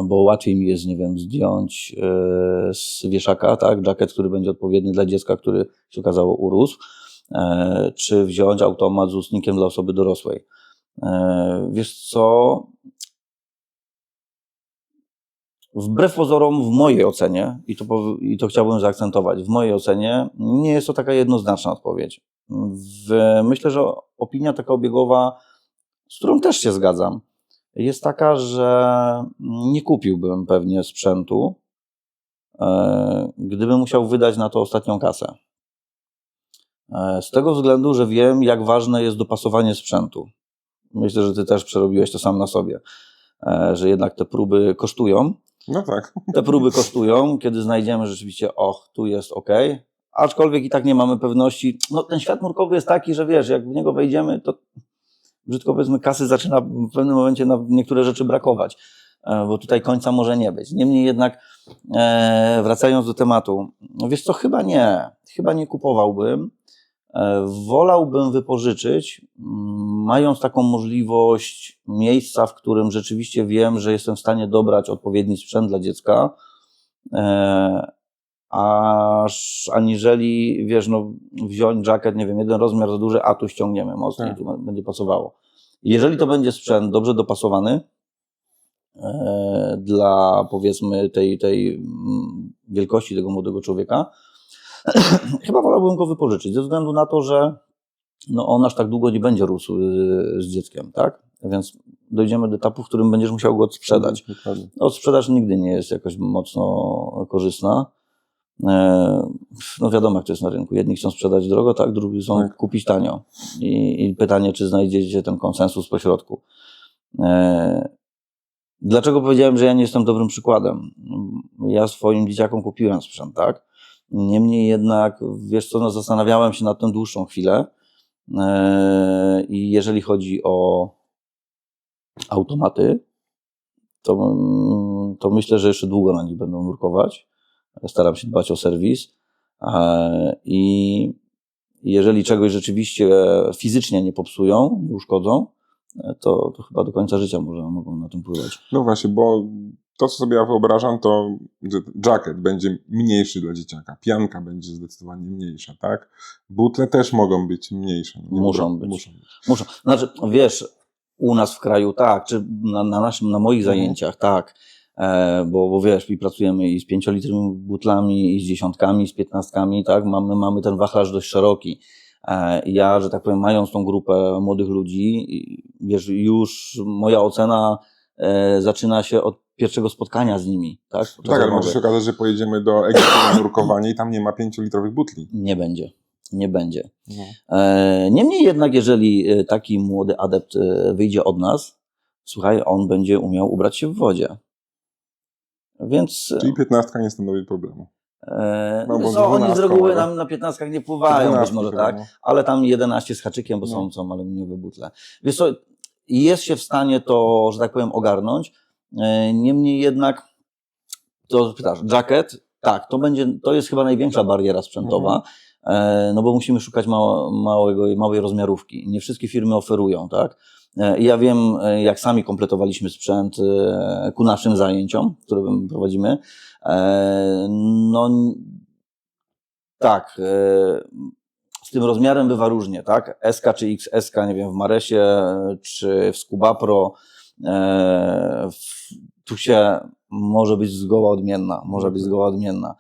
Bo łatwiej mi jest, nie wiem, zdjąć z wieszaka, tak, jacket, który będzie odpowiedni dla dziecka, który się okazało urósł, czy wziąć automat z ustnikiem dla osoby dorosłej. Wiesz co? Wbrew pozorom, w mojej ocenie, i to chciałbym zaakcentować, w mojej ocenie nie jest to taka jednoznaczna odpowiedź. Myślę, że opinia taka obiegowa, z którą też się zgadzam, jest taka, że nie kupiłbym pewnie sprzętu, gdybym musiał wydać na to ostatnią kasę. Z tego względu, że wiem, jak ważne jest dopasowanie sprzętu. Myślę, że ty też przerobiłeś to sam na sobie, że jednak te próby kosztują. No tak. Te próby kosztują, kiedy znajdziemy rzeczywiście, tu jest ok, aczkolwiek i tak nie mamy pewności. No, ten świat nurkowy jest taki, że wiesz, jak w niego wejdziemy, to brzydko powiedzmy, kasy zaczyna w pewnym momencie na niektóre rzeczy brakować, bo tutaj końca może nie być. Niemniej jednak, wracając do tematu, no wiesz co, chyba nie kupowałbym. Wolałbym wypożyczyć, mając taką możliwość miejsca, w którym rzeczywiście wiem, że jestem w stanie dobrać odpowiedni sprzęt dla dziecka, aniżeli, wiesz, no, wziąć jacket, nie wiem, jeden rozmiar za duży, a tu ściągniemy mocniej, tu będzie pasowało. Jeżeli to będzie sprzęt dobrze dopasowany dla, powiedzmy, tej wielkości tego młodego człowieka, chyba wolałbym go wypożyczyć, ze względu na to, że no, on aż tak długo nie będzie rósł z dzieckiem, tak? Więc dojdziemy do etapu, w którym będziesz musiał go odsprzedać. Odsprzedaż nigdy nie jest jakoś mocno korzystna. No wiadomo, jak to jest na rynku. Jedni chcą sprzedać drogo, tak? Drudzy chcą kupić tanio. I pytanie, czy znajdziecie ten konsensus pośrodku. Dlaczego powiedziałem, że ja nie jestem dobrym przykładem? Ja swoim dzieciakom kupiłem sprzęt, tak? Niemniej jednak, wiesz co, no, zastanawiałem się nad tym dłuższą chwilę i jeżeli chodzi o automaty, to myślę, że jeszcze długo na nich będą nurkować. Staram się dbać o serwis i jeżeli czegoś rzeczywiście fizycznie nie popsują, nie uszkodzą, to chyba do końca życia mogą na tym pływać. No właśnie, bo to, co sobie ja wyobrażam, to że jacket będzie mniejszy dla dzieciaka, pianka będzie zdecydowanie mniejsza, tak? Butle też mogą być mniejsze. Muszą być. Znaczy, wiesz, u nas w kraju tak, czy na moich zajęciach tak, bo wiesz, i pracujemy i z 5-litrowymi butlami, i z 10, i z 15, tak? Mamy ten wachlarz dość szeroki. Ja, że tak powiem, mając tą grupę młodych ludzi, wiesz, już moja ocena zaczyna się od pierwszego spotkania z nimi, tak? Tak, ale może się okazać, że pojedziemy do Egiptu na nurkowanie i tam nie ma 5-litrowych butli. Nie będzie. Niemniej jednak, jeżeli taki młody adept wyjdzie od nas, słuchaj, on będzie umiał ubrać się w wodzie. Więc... Czyli 15 nie stanowi problemu. Oni z reguły na 15 nie pływają, być może chyba, tak, ale tam 11 z haczykiem, bo są aluminiowe butle. Wiesz co, jest się w stanie to, że tak powiem, ogarnąć. Niemniej jednak, to pytasz, jacket, tak, to jest chyba największa bariera sprzętowa, no bo musimy szukać małej rozmiarówki. Nie wszystkie firmy oferują, tak. Ja wiem, jak sami kompletowaliśmy sprzęt ku naszym zajęciom, które prowadzimy. No tak, z tym rozmiarem bywa różnie, tak? SK czy XS, nie wiem, w Maresie czy w Scuba Pro, tu się może być zgoła odmienna.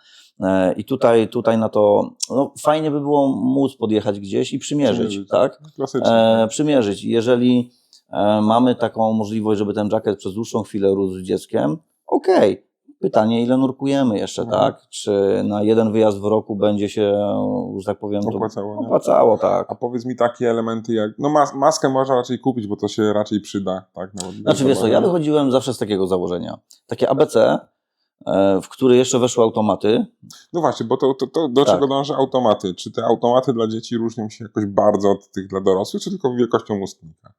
I tutaj na to, no fajnie by było móc podjechać gdzieś i przymierzyć, tak? Klasycznie. Przymierzyć. Jeżeli mamy taką możliwość, żeby ten jacket przez dłuższą chwilę rósł z dzieckiem, okej. Pytanie, ile nurkujemy jeszcze, tak? Czy na jeden wyjazd w roku będzie się, że tak powiem, opłacało, tak. A powiedz mi takie elementy jak, no maskę można raczej kupić, bo to się raczej przyda, tak? Znaczy wiesz co, ja wychodziłem zawsze z takiego założenia. Takie ABC, w które jeszcze weszły automaty. No właśnie, bo to do czego dąży automaty? Czy te automaty dla dzieci różnią się jakoś bardzo od tych dla dorosłych, czy tylko wielkością ustnika?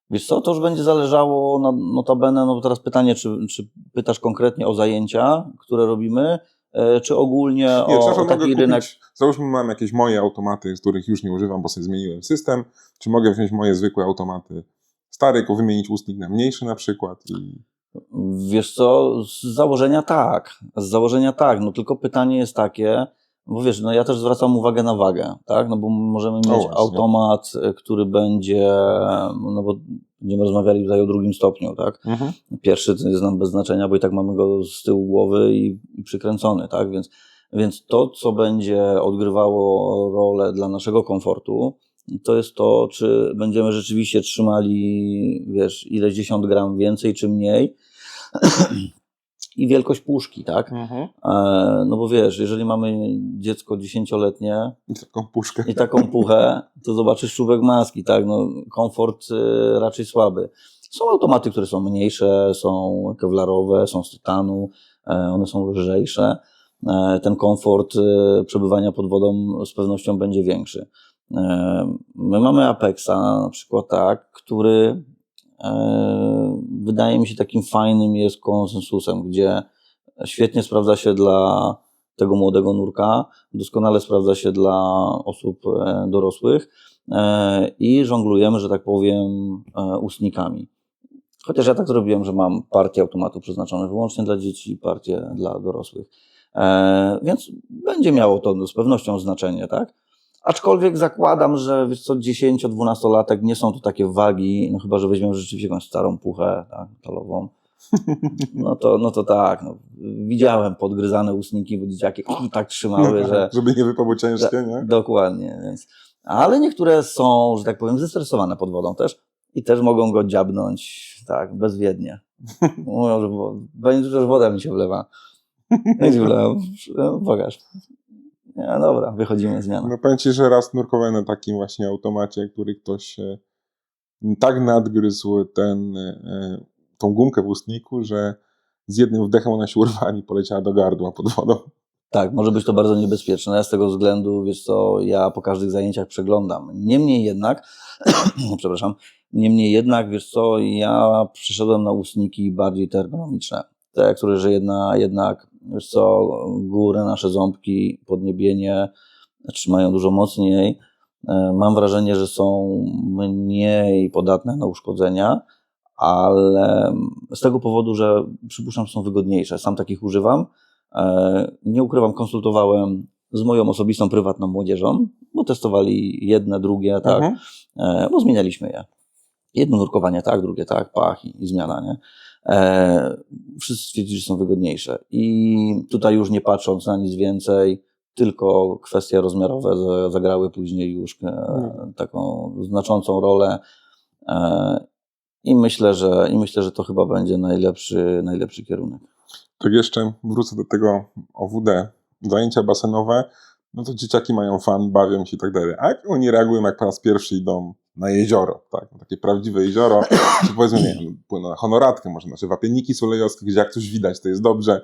Wiesz co, to już będzie zależało notabene, no bo teraz pytanie, czy pytasz konkretnie o zajęcia, które robimy, czy ogólnie o taki rynek? Załóżmy, mam jakieś moje automaty, z których już nie używam, bo sobie zmieniłem system. Czy mogę wziąć moje zwykłe automaty stare, wymienić ustnik na mniejszy na przykład? Wiesz co, z założenia tak, no tylko pytanie jest takie, bo wiesz, no ja też zwracam uwagę na wagę, tak, no bo możemy mieć automat, który będzie, no bo będziemy rozmawiali tutaj o drugim stopniu, tak, Pierwszy to jest nam bez znaczenia, bo i tak mamy go z tyłu głowy i przykręcony, tak, więc to, co będzie odgrywało rolę dla naszego komfortu, to jest to, czy będziemy rzeczywiście trzymali, wiesz, ileś 10 gram więcej czy mniej i wielkość puszki, tak? No bo wiesz, jeżeli mamy dziecko 10-letnie i taką puchę, to zobaczysz czubek maski, tak? No, komfort raczej słaby. Są automaty, które są mniejsze, są kewlarowe, są z tytanu, one są lżejsze. Ten komfort przebywania pod wodą z pewnością będzie większy. My mamy Apexa na przykład, tak, który wydaje mi się takim fajnym jest konsensusem, gdzie świetnie sprawdza się dla tego młodego nurka, doskonale sprawdza się dla osób dorosłych i żonglujemy, że tak powiem, ustnikami. Chociaż ja tak zrobiłem, że mam partię automatu przeznaczone wyłącznie dla dzieci, partię dla dorosłych. Więc będzie miało to z pewnością znaczenie, tak? Aczkolwiek zakładam, że wiesz co, 10-12-latek nie są to takie wagi, no chyba, że weźmiemy rzeczywiście jakąś starą puchę, tak, metalową. No to tak, no, widziałem podgryzane ustniki, bo dzieciaki tak trzymały, że... Żeby nie wypadło ciężkie, nie? Dokładnie, więc... Ale niektóre są, że tak powiem, zestresowane pod wodą też i też mogą go dziabnąć, tak, bezwiednie. Mówią, że będzie, że woda mi się wlewa. Pokaż. No dobra, wychodzimy z zmiany. No powiem Ci, że raz nurkowałem na takim właśnie automacie, który ktoś tak nadgryzł tą gumkę w ustniku, że z jednym wdechem ona się urwała i poleciała do gardła pod wodą. Tak, może być to bardzo niebezpieczne, z tego względu, wiesz co, ja po każdych zajęciach przeglądam. Niemniej jednak, wiesz co, ja przeszedłem na ustniki bardziej ergonomiczne. Te, które, że jednak, wiesz co, górę, nasze ząbki, podniebienie trzymają dużo mocniej. Mam wrażenie, że są mniej podatne na uszkodzenia, ale z tego powodu, że przypuszczam, że są wygodniejsze. Sam takich używam. Nie ukrywam, konsultowałem z moją osobistą, prywatną młodzieżą, bo testowali jedne, drugie, tak, bo zmienialiśmy je. Jedno nurkowanie tak, drugie tak, pach i zmiana, nie? Wszyscy stwierdzili, że są wygodniejsze. I tutaj już nie patrząc na nic więcej, tylko kwestie rozmiarowe zagrały później już taką znaczącą rolę. I myślę, że to chyba będzie najlepszy kierunek. Tak jeszcze wrócę do tego OWD. Zajęcia basenowe, no to dzieciaki mają fan, bawią się i tak dalej. A jak oni reagują, jak po raz pierwszy idą na jezioro, tak? Takie prawdziwe jezioro, czy powiedzmy, nie wiem, płyną na Honoratkę, może nasze wapienniki sulejowskie, gdzie jak coś widać, to jest dobrze.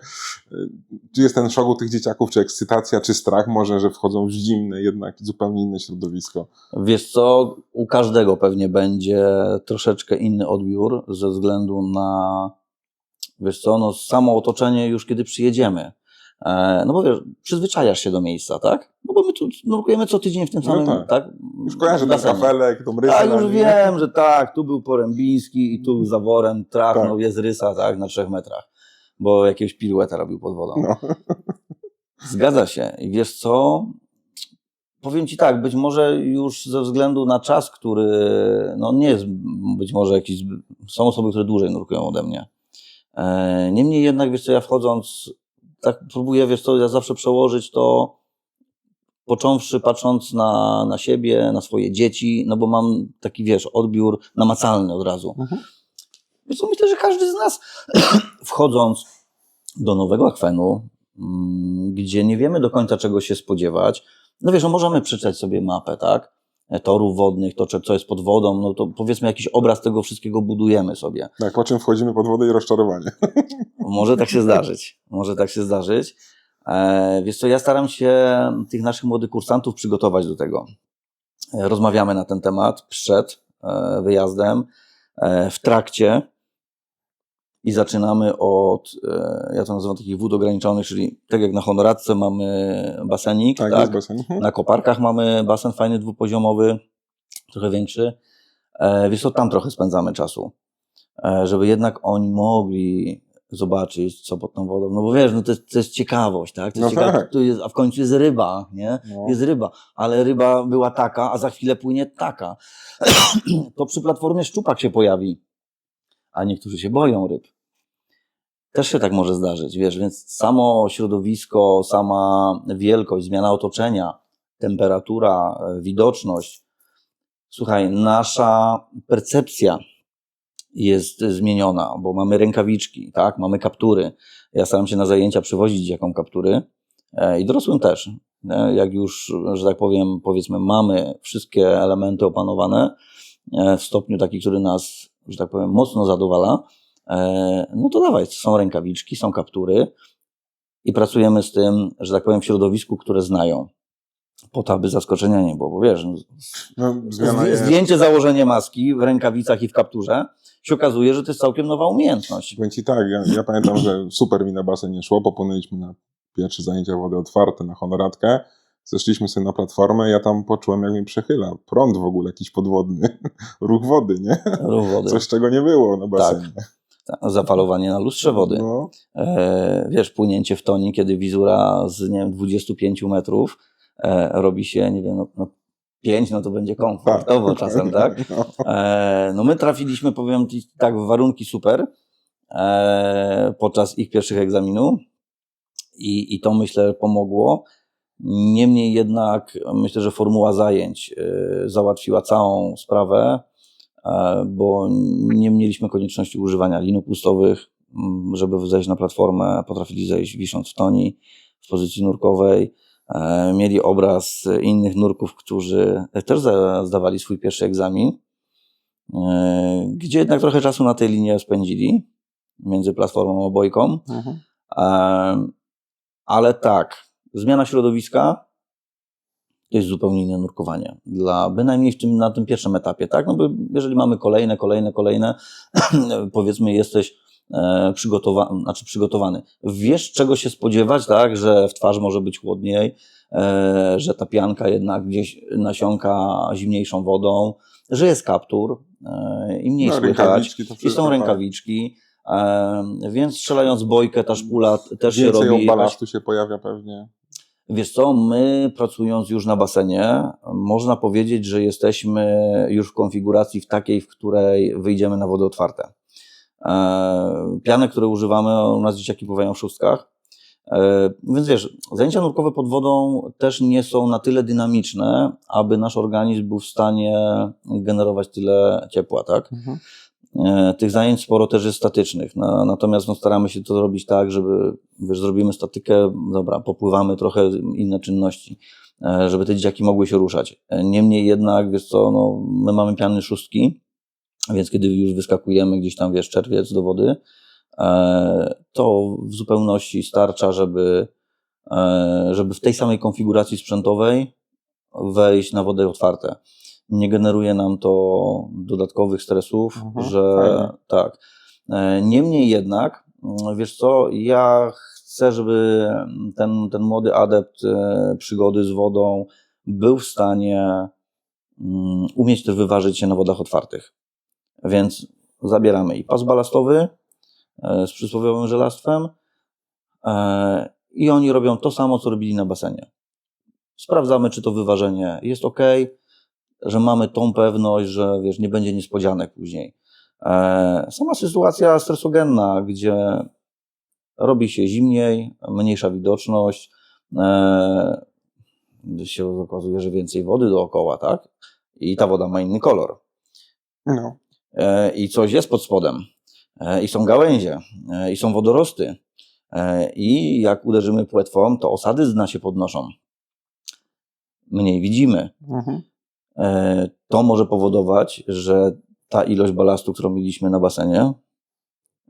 Czy jest ten szok u tych dzieciaków, czy ekscytacja, czy strach może, że wchodzą w zimne, jednak zupełnie inne środowisko? Wiesz co, u każdego pewnie będzie troszeczkę inny odbiór ze względu na, wiesz co, no samo otoczenie już kiedy przyjedziemy. No bo wiesz, przyzwyczajasz się do miejsca, tak? No bo my tu nurkujemy co tydzień w tym samym, tak? Już kojarzę ten basenie. kafelek, tą rysę. A już wiem, że tak, tu był Porębiński i tu Zaworem trafnął, Tak. jest rysa, tak, na 3 metrach, bo jakiegoś pirueta robił pod wodą. No. Zgadza się. I wiesz co? Powiem ci tak, być może już ze względu na czas, który no nie jest być może jakiś, są osoby, które dłużej nurkują ode mnie. Niemniej jednak, wiesz co, ja wchodząc, tak próbuję, wiesz co, ja zawsze przełożyć to, począwszy, patrząc na siebie, na swoje dzieci, no bo mam taki, wiesz, odbiór namacalny od razu. Wiesz co, myślę, że każdy z nas wchodząc do nowego akwenu, gdzie nie wiemy do końca czego się spodziewać, no wiesz, no możemy przeczytać sobie mapę, tak? Torów wodnych, to co jest pod wodą, no to powiedzmy jakiś obraz tego wszystkiego budujemy sobie. Tak, po czym wchodzimy pod wodę i rozczarowanie. Może tak się zdarzyć. Może tak się zdarzyć. Wiesz co, ja staram się tych naszych młodych kursantów przygotować do tego. Rozmawiamy na ten temat przed wyjazdem, w trakcie i zaczynamy od, ja to nazywam takich wód ograniczonych, czyli tak jak na Honoratce mamy basenik, Tak, tak? jest basen. Na Koparkach mamy basen fajny, dwupoziomowy, trochę większy. Wiesz co, tam trochę spędzamy czasu, żeby jednak oni mogli zobaczyć, co pod tą wodą. No bo wiesz, no to jest ciekawość, tak? To jest No tak. tu jest, a w końcu jest ryba, nie? No. Jest ryba, ale ryba była taka, a za chwilę płynie taka. To przy platformie szczupak się pojawi, a niektórzy się boją ryb. Też się tak może zdarzyć, wiesz, więc samo środowisko, sama wielkość, zmiana otoczenia, temperatura, widoczność. Słuchaj, nasza percepcja jest zmieniona, bo mamy rękawiczki, tak, mamy kaptury. Ja staram się na zajęcia przywozić dzieciakom kaptury i dorosłym też. Jak już, że tak powiem, powiedzmy, mamy wszystkie elementy opanowane w stopniu taki, który nas, że tak powiem, mocno zadowala, no to dawaj, są rękawiczki, są kaptury i pracujemy z tym, że tak powiem, w środowisku, które znają. Po to, aby zaskoczenia nie było, bo wiesz, zdjęcie, założenie maski w rękawicach i w kapturze się okazuje, że to jest całkiem nowa umiejętność. Powiem ci tak, ja pamiętam, że super mi na basen nie szło, popłynęliśmy na pierwsze zajęcia wody otwarte na Honoratkę, zeszliśmy sobie na platformę, ja tam poczułem, jak mi przechyla prąd w ogóle jakiś podwodny, ruch wody, nie? Ruch wody. Coś, czego nie było na basenie. Tak. Zapalowanie na lustrze wody. No. Wiesz, płynęcie w toni, kiedy wizura z, nie wiem, 25 metrów robi się, nie wiem, no 5, no to będzie komfortowo czasem, tak? No. No my trafiliśmy, powiem tak, w warunki super podczas ich pierwszych egzaminów i to, myślę, pomogło. Niemniej jednak myślę, że formuła zajęć załatwiła całą sprawę, bo nie mieliśmy konieczności używania lin pustowych, żeby zejść na platformę, potrafili zejść wisząc w toni w pozycji nurkowej. Mieli obraz innych nurków, którzy też zdawali swój pierwszy egzamin, gdzie jednak trochę czasu na tej linie spędzili między platformą a bojką. Ale tak, zmiana środowiska to jest zupełnie inne nurkowanie. Bynajmniej na tym pierwszym etapie, tak? No bo jeżeli mamy kolejne, powiedzmy, jesteś przygotowany. Wiesz, czego się spodziewać, tak? Że w twarz może być chłodniej, że ta pianka jednak gdzieś nasiąka zimniejszą wodą, że jest kaptur i mniej słychać. I są rękawiczki. Więc strzelając bojkę, ta szpula też się robi. Więcej balastu się pojawia pewnie. Wiesz co, my pracując już na basenie, można powiedzieć, że jesteśmy już w konfiguracji w takiej, w której wyjdziemy na wody otwarte. Piany, które używamy, u nas dzieciaki pływają w szóstkach, więc wiesz, zajęcia nurkowe pod wodą też nie są na tyle dynamiczne, aby nasz organizm był w stanie generować tyle ciepła, tak? Tych zajęć sporo też jest statycznych, natomiast staramy się to zrobić tak, żeby, wiesz, zrobimy statykę, dobra, popływamy trochę inne czynności, żeby te dzieciaki mogły się ruszać. Niemniej jednak, wiesz co, my mamy piany szóstki, więc kiedy już wyskakujemy gdzieś tam, wiesz, czerwiec do wody, to w zupełności starcza, żeby w tej samej konfiguracji sprzętowej wejść na wodę otwarte. Nie generuje nam to dodatkowych stresów, że fajnie. tak. Niemniej jednak, wiesz co, ja chcę, żeby ten młody adept przygody z wodą był w stanie umieć też wyważyć się na wodach otwartych. Więc zabieramy i pas balastowy z przysłowiowym żelastwem i oni robią to samo, co robili na basenie. Sprawdzamy, czy to wyważenie jest ok, że mamy tą pewność, że wiesz, nie będzie niespodzianek później. Sama sytuacja stresogenna, gdzie robi się zimniej, mniejsza widoczność, się okazuje, że więcej wody dookoła, tak? I ta woda ma inny kolor. No. I coś jest pod spodem. I są gałęzie, i są wodorosty. I jak uderzymy płetwą, to osady z dna się podnoszą. Mniej widzimy. To może powodować, że ta ilość balastu, którą mieliśmy na basenie,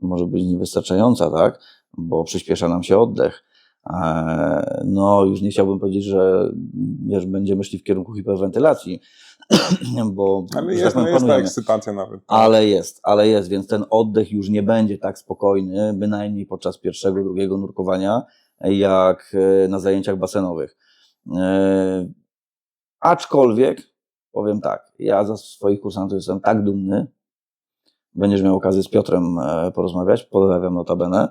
może być niewystarczająca, tak? Bo przyspiesza nam się oddech. Już nie chciałbym powiedzieć, że wiesz, będziemy szli w kierunku hiperwentylacji, bo Ale jest, jest ta ekscytacja nawet. Ale jest, więc ten oddech już nie będzie tak spokojny, bynajmniej podczas pierwszego, drugiego nurkowania, jak na zajęciach basenowych. Aczkolwiek, powiem tak, ja ze swoich kursantów jestem tak dumny, będziesz miał okazję z Piotrem porozmawiać, pozdrawiam notabene.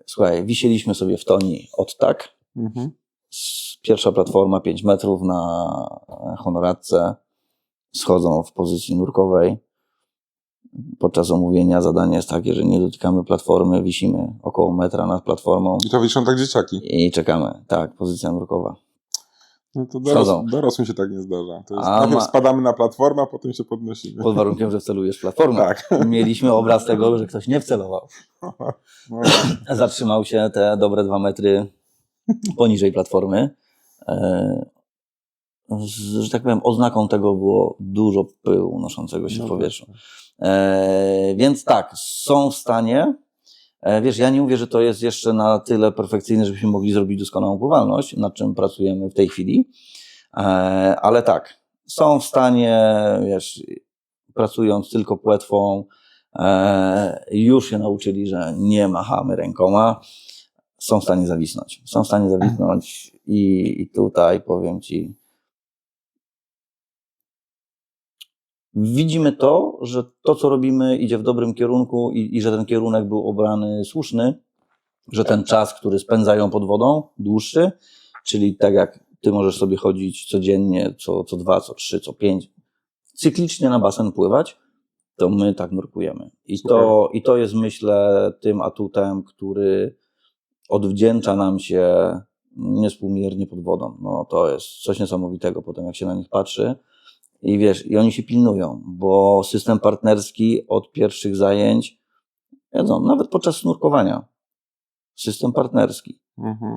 Słuchaj, wisieliśmy sobie w Toni od tak. Pierwsza platforma 5 metrów na honoratce, schodzą w pozycji nurkowej. Podczas omówienia zadanie jest takie, że nie dotykamy platformy, wisimy około metra nad platformą. I to wiszą tak dzieciaki. I czekamy, tak, pozycja nurkowa. No to dorosłym się tak nie zdarza. To jest, najpierw spadamy na platformę, a potem się podnosimy. Pod warunkiem, że wcelujesz w platformę. Tak. Mieliśmy obraz tego, że ktoś nie wcelował. Zatrzymał się te dobre 2 metry poniżej platformy. Że tak powiem, oznaką tego było dużo pyłu noszącego się w powietrzu. Więc tak, są w stanie. Wiesz, ja nie mówię, że to jest jeszcze na tyle perfekcyjne, żebyśmy mogli zrobić doskonałą pływalność, nad czym pracujemy w tej chwili, ale tak, są w stanie, wiesz, pracując tylko płetwą, już się nauczyli, że nie machamy rękoma, są w stanie zawisnąć. Są w stanie zawisnąć i tutaj powiem Ci, widzimy to, że to, co robimy, idzie w dobrym kierunku i że ten kierunek był obrany słuszny, że ten czas, który spędzają pod wodą, dłuższy, czyli tak jak Ty możesz sobie chodzić codziennie, co 2, co 3, co 5, cyklicznie na basen pływać, to my tak nurkujemy. I to jest, myślę, tym atutem, który odwdzięcza nam się niewspółmiernie pod wodą. No to jest coś niesamowitego potem, jak się na nich patrzy. I wiesz, i oni się pilnują, bo system partnerski od pierwszych zajęć, wiedzą, nawet podczas nurkowania, system partnerski.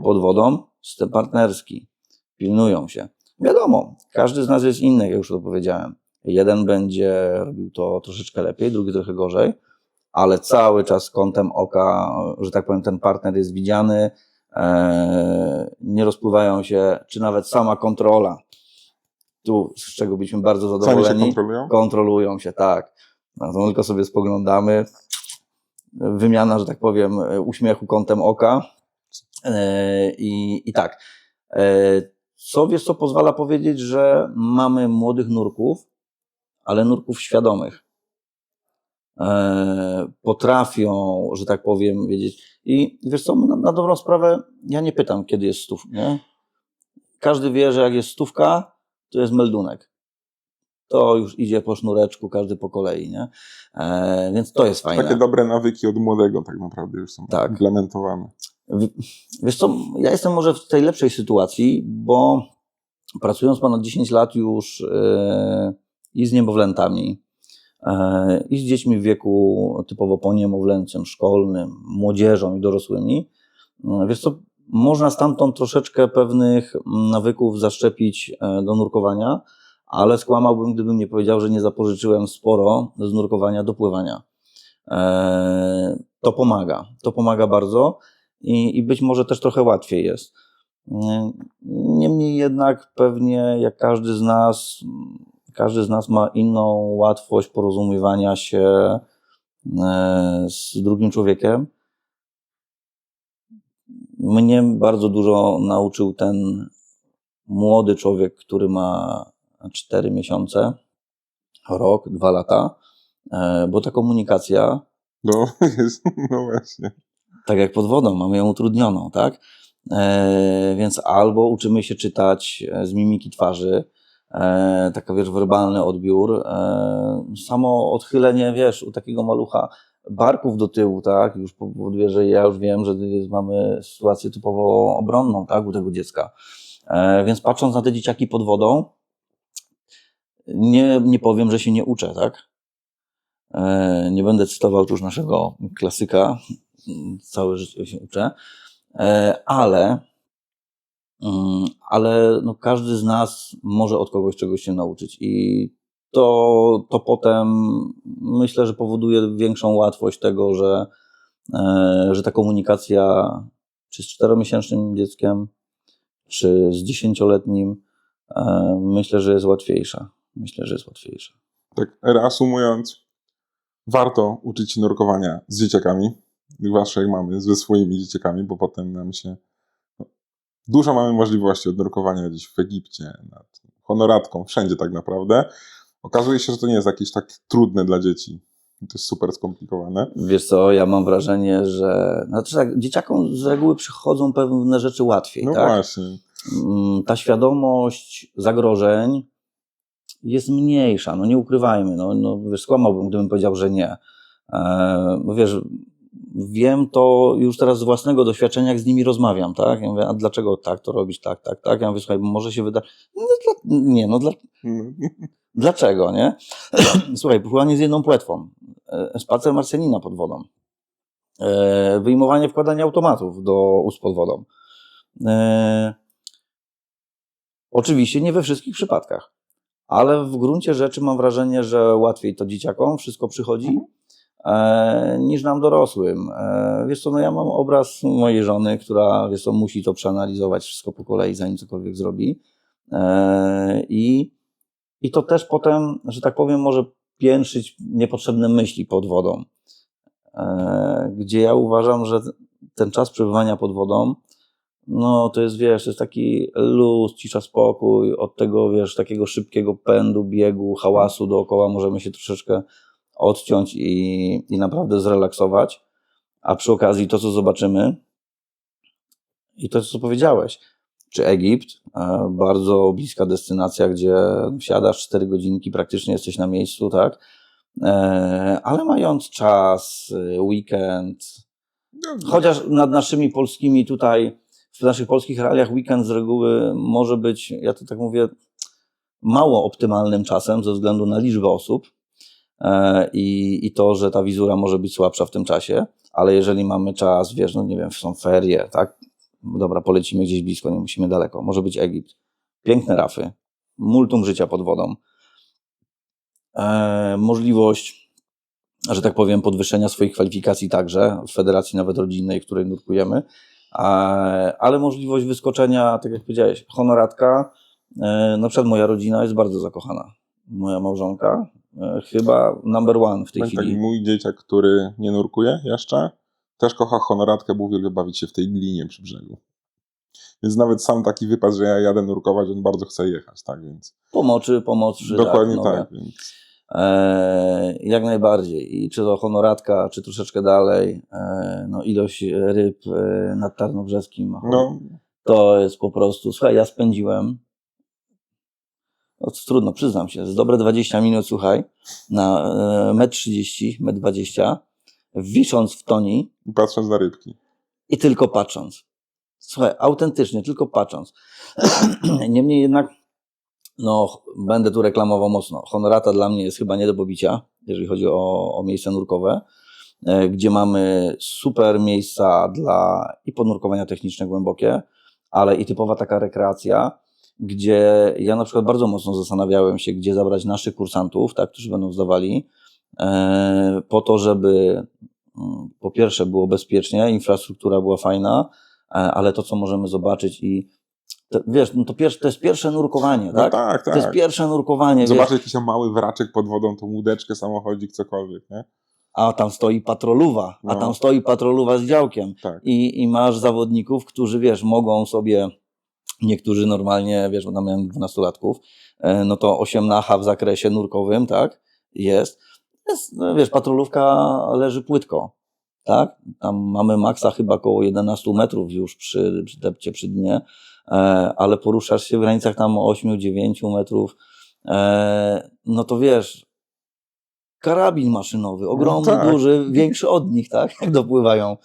Pod wodą, system partnerski. Pilnują się. Wiadomo, każdy z nas jest inny, jak już to powiedziałem. Jeden będzie robił to troszeczkę lepiej, drugi trochę gorzej, ale cały czas kątem oka, że tak powiem, ten partner jest widziany, nie rozpływają się, czy nawet sama kontrola. Tu, z czego byliśmy bardzo zadowoleni. Sami się kontrolują się, tak. No, to tylko sobie spoglądamy. Wymiana, że tak powiem, uśmiechu kątem oka. I tak. Co pozwala powiedzieć, że mamy młodych nurków, ale nurków świadomych. potrafią, że tak powiem, wiedzieć. I wiesz co, na dobrą sprawę, ja nie pytam, kiedy jest 100, nie? Każdy wie, że jak jest 100, to jest meldunek. To już idzie po sznureczku, każdy po kolei, nie? Więc to jest fajne. Takie dobre nawyki od młodego tak naprawdę już są Tak. implementowane. Wiesz co, ja jestem może w tej lepszej sytuacji, bo pracując ponad 10 lat już i z niemowlętami, i z dziećmi w wieku typowo poniemowlęcym, szkolnym, młodzieżą i dorosłymi, wiesz co, można stamtąd troszeczkę pewnych nawyków zaszczepić do nurkowania, ale skłamałbym, gdybym nie powiedział, że nie zapożyczyłem sporo z nurkowania do pływania. To pomaga bardzo i być może też trochę łatwiej jest. Niemniej jednak pewnie jak każdy z nas ma inną łatwość porozumiewania się z drugim człowiekiem. Mnie bardzo dużo nauczył ten młody człowiek, który ma 4 miesiące, rok, 2 lata, bo ta komunikacja, No, no właśnie. tak jak pod wodą, mamy ją utrudnioną, tak? Więc albo uczymy się czytać z mimiki twarzy, taka wiesz, werbalny odbiór, samo odchylenie, wiesz, u takiego malucha barków do tyłu, tak, już powoduje, że ja już wiem, że mamy sytuację typowo obronną, tak, u tego dziecka. Więc patrząc na te dzieciaki pod wodą, nie powiem, że się nie uczę, tak. Nie będę cytował tu już naszego klasyka, całe życie się uczę, ale no każdy z nas może od kogoś czegoś się nauczyć i to potem myślę, że powoduje większą łatwość tego, że ta komunikacja czy z 4-miesięcznym dzieckiem, czy z 10-letnim, myślę, że jest łatwiejsza. Tak reasumując, warto uczyć się nurkowania z dzieciakami, zwłaszcza jak mamy ze swoimi dzieciakami, bo potem nam się... Dużo mamy możliwości od nurkowania gdzieś w Egipcie, nad honoratką, wszędzie tak naprawdę. Okazuje się, że to nie jest jakieś tak trudne dla dzieci. To jest super skomplikowane. Wiesz co, ja mam wrażenie, że znaczy tak, dzieciakom z reguły przychodzą pewne rzeczy łatwiej, No tak? właśnie. Ta świadomość zagrożeń jest mniejsza, no nie ukrywajmy, no wiesz, skłamałbym, gdybym powiedział, że nie. Bo wiesz, wiem to już teraz z własnego doświadczenia, jak z nimi rozmawiam, tak? Ja mówię, a dlaczego tak to robić, tak? Ja mówię, słuchaj, może się wyda... Dlaczego, nie? Słuchaj, pływanie z jedną płetwą, spacer marsjanina pod wodą, wyjmowanie, wkładanie automatów do ust pod wodą. Oczywiście nie we wszystkich przypadkach, ale w gruncie rzeczy mam wrażenie, że łatwiej to dzieciakom wszystko przychodzi, niż nam dorosłym. Wiesz co, no ja mam obraz mojej żony, która, wiesz co, musi to przeanalizować wszystko po kolei, zanim cokolwiek zrobi. I to też potem, że tak powiem, może piętrzyć niepotrzebne myśli pod wodą. Gdzie ja uważam, że ten czas przebywania pod wodą, no to jest, wiesz, to jest taki luz, cisza, spokój, od tego, wiesz, takiego szybkiego pędu, biegu, hałasu dookoła możemy się troszeczkę odciąć i naprawdę zrelaksować, a przy okazji to, co zobaczymy i to, co powiedziałeś, czy Egipt, bardzo bliska destynacja, gdzie wsiadasz 4 godzinki, praktycznie jesteś na miejscu, tak, ale mając czas, weekend, chociaż nad naszymi polskimi tutaj, w naszych polskich realiach weekend z reguły może być, ja to tak mówię, mało optymalnym czasem ze względu na liczbę osób i to, że ta wizura może być słabsza w tym czasie, ale jeżeli mamy czas, wiesz, no nie wiem, są ferie, tak, dobra, polecimy gdzieś blisko, nie musimy daleko, może być Egipt, piękne rafy, multum życia pod wodą, możliwość, że tak powiem, podwyższenia swoich kwalifikacji także w federacji nawet rodzinnej, w której nurkujemy, ale możliwość wyskoczenia, tak jak powiedziałeś, honoratka. Na przykład moja rodzina jest bardzo zakochana. Moja małżonka, chyba number one w tej chwili. Tak, mój dzieciak, który nie nurkuje jeszcze, też kocha honoratkę, bo uwielbia bawić się w tej glinie przy brzegu. Więc nawet sam taki wypad, że ja jadę nurkować, on bardzo chce jechać, tak, więc... Pomoczy. Dokładnie tak, więc... Jak najbardziej. I czy to Honoratka, czy troszeczkę dalej, no ilość ryb nad Tarnobrzeskim. No, To jest po prostu, słuchaj, ja spędziłem, no trudno, przyznam się, z dobre 20 minut, słuchaj, na 1,30 m, 1,20 m, wisząc w toni i patrząc na rybki. i tylko patrząc. Słuchaj, autentycznie, tylko patrząc. Niemniej jednak, no, będę tu reklamował mocno. Honorata dla mnie jest chyba nie do pobicia, jeżeli chodzi o miejsca nurkowe, gdzie mamy super miejsca dla i podnurkowania techniczne głębokie, ale i typowa taka rekreacja, gdzie ja na przykład bardzo mocno zastanawiałem się, gdzie zabrać naszych kursantów, tak, którzy będą zdawali, po to, żeby po pierwsze było bezpiecznie, infrastruktura była fajna, ale to, co możemy zobaczyć i to, wiesz, no to jest pierwsze nurkowanie, tak? No tak, tak. To jest pierwsze nurkowanie, Zobaczyć wiesz, jakiś tam mały wraczek pod wodą, tą łódeczkę, samochodzik, cokolwiek, nie? a tam stoi patroluwa, a No. tam stoi patroluwa z działkiem Tak. i masz zawodników, którzy, wiesz, mogą sobie, niektórzy normalnie, wiesz, bo tam miałem 12-latków, no to 8 w zakresie nurkowym, tak, jest, no, wiesz, patrolówka leży płytko, tak, tam mamy maksa chyba około 11 metrów już przy depcie, przy dnie, ale poruszasz się w granicach tam 8-9 metrów, no to wiesz, karabin maszynowy, ogromny, tak. duży, większy od nich, tak, jak dopływają,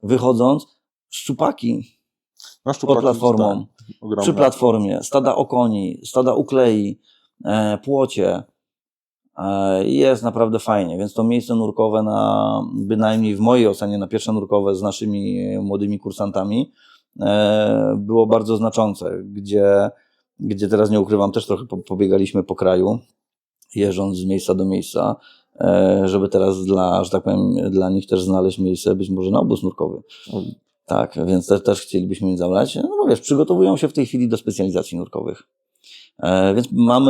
wychodząc, szczupaki No, pod szczupaki, platformą, tak, ogromne. przy platformie, stada okoni, stada uklei, płocie. Jest naprawdę fajnie, więc to miejsce nurkowe bynajmniej w mojej ocenie na pierwsze nurkowe z naszymi młodymi kursantami było bardzo znaczące, gdzie teraz nie ukrywam, też trochę pobiegaliśmy po kraju, jeżdżąc z miejsca do miejsca, żeby teraz że tak powiem, dla nich też znaleźć miejsce, być może na obóz nurkowy. Tak, więc też chcielibyśmy im zabrać. No bo wiesz, przygotowują się w tej chwili do specjalizacji nurkowych. Więc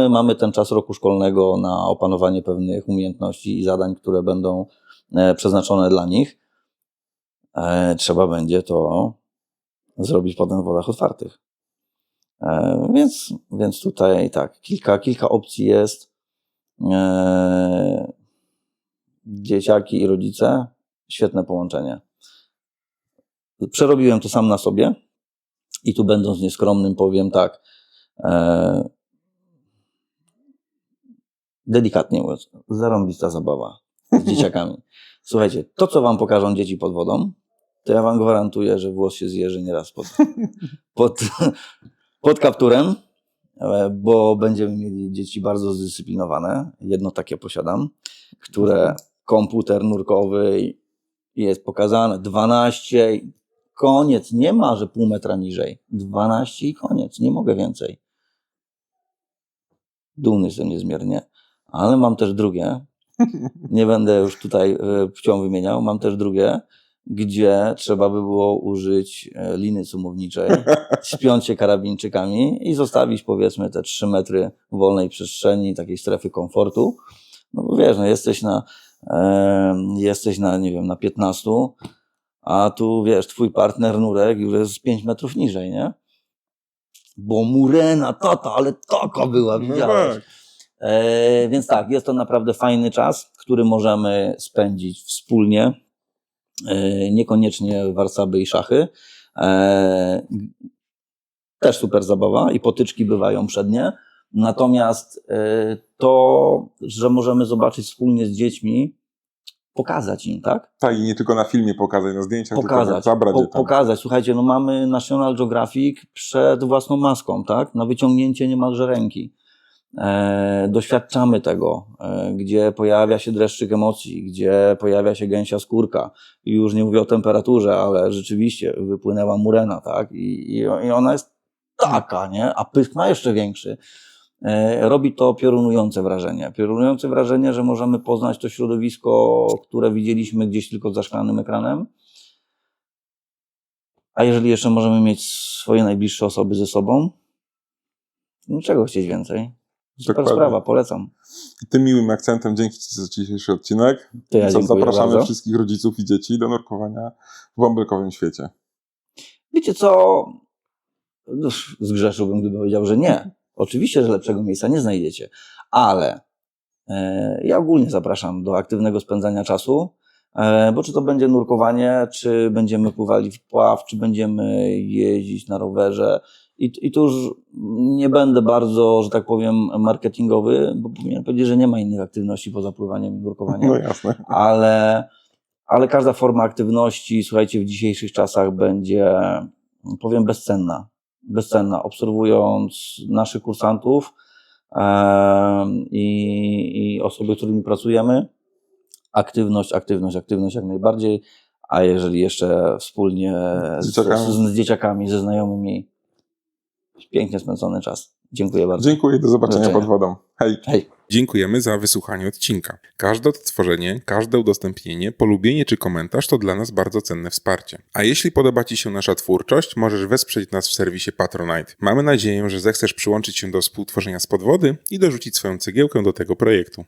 mamy ten czas roku szkolnego na opanowanie pewnych umiejętności i zadań, które będą przeznaczone dla nich. Trzeba będzie to zrobić potem w wodach otwartych. Więc tutaj tak, kilka opcji jest. Dzieciaki i rodzice, świetne połączenie. Przerobiłem to sam na sobie i tu będąc nieskromnym powiem tak, delikatnie mówiąc, zarąbista zabawa z dzieciakami. Słuchajcie, to co wam pokażą dzieci pod wodą, to ja wam gwarantuję, że włos się zjeży nieraz pod kapturem, bo będziemy mieli dzieci bardzo zdyscyplinowane. Jedno takie posiadam, które komputer nurkowy jest pokazane 12, koniec, nie ma, że pół metra niżej. 12 i koniec, nie mogę więcej. Dumny jestem niezmiernie, ale mam też drugie, nie będę już tutaj płcią wymieniał, mam też drugie, gdzie trzeba by było użyć liny sumowniczej, spiąć się karabinczykami i zostawić powiedzmy te 3 metry wolnej przestrzeni, takiej strefy komfortu. No bo wiesz, no jesteś na, nie wiem, na 15, a tu wiesz, twój partner nurek już jest 5 metrów niżej, nie? Bo murena, tata, ale taka była, widziałeś. tak. Więc tak, jest to naprawdę fajny czas, który możemy spędzić wspólnie, niekoniecznie warcaby i szachy. Też super zabawa i potyczki bywają przednie. Natomiast to, że możemy zobaczyć wspólnie z dziećmi, pokazać im, tak? Tak, i nie tylko na filmie pokazać, na zdjęciach, Pokazać, tylko zabrać je tam. pokazać. Słuchajcie, no mamy National Geographic przed własną maską, tak? Na wyciągnięcie niemalże ręki. Doświadczamy tego, gdzie pojawia się dreszczyk emocji, gdzie pojawia się gęsia skórka. I już nie mówię o temperaturze, ale rzeczywiście wypłynęła murena, tak? I ona jest taka, nie? A pysk ma jeszcze większy. Robi to piorunujące wrażenie. Piorunujące wrażenie, że możemy poznać to środowisko, które widzieliśmy gdzieś tylko za szklanym ekranem. A jeżeli jeszcze możemy mieć swoje najbliższe osoby ze sobą, no czego chcieć więcej? Super Dokładnie. sprawa, polecam. Tym miłym akcentem dzięki Ci za dzisiejszy odcinek. To ja dziękuję Zapraszamy bardzo. wszystkich rodziców i dzieci do nurkowania w bąbelkowym świecie. Wiecie co? Zgrzeszyłbym, gdyby powiedział, że nie. Oczywiście, że lepszego miejsca nie znajdziecie, ale Ja ogólnie zapraszam do aktywnego spędzania czasu, bo czy to będzie nurkowanie, czy będziemy pływali w pław, czy będziemy jeździć na rowerze. I tu już nie będę bardzo, że tak powiem, marketingowy, bo powinienem powiedzieć, że nie ma innych aktywności poza pływaniem i nurkowaniem. No jasne. Ale każda forma aktywności, słuchajcie, w dzisiejszych czasach będzie, powiem, bezcenna. Obserwując naszych kursantów i osoby, z którymi pracujemy, aktywność jak najbardziej, a jeżeli jeszcze wspólnie z dzieciakami, ze znajomymi, pięknie spędzony czas. Dziękuję bardzo. Dziękuję, do zobaczenia pod wodą. Hej. Hej. Dziękujemy za wysłuchanie odcinka. Każde odtworzenie, każde udostępnienie, polubienie czy komentarz to dla nas bardzo cenne wsparcie. A jeśli podoba Ci się nasza twórczość, możesz wesprzeć nas w serwisie Patronite. Mamy nadzieję, że zechcesz przyłączyć się do współtworzenia Spod Wody i dorzucić swoją cegiełkę do tego projektu.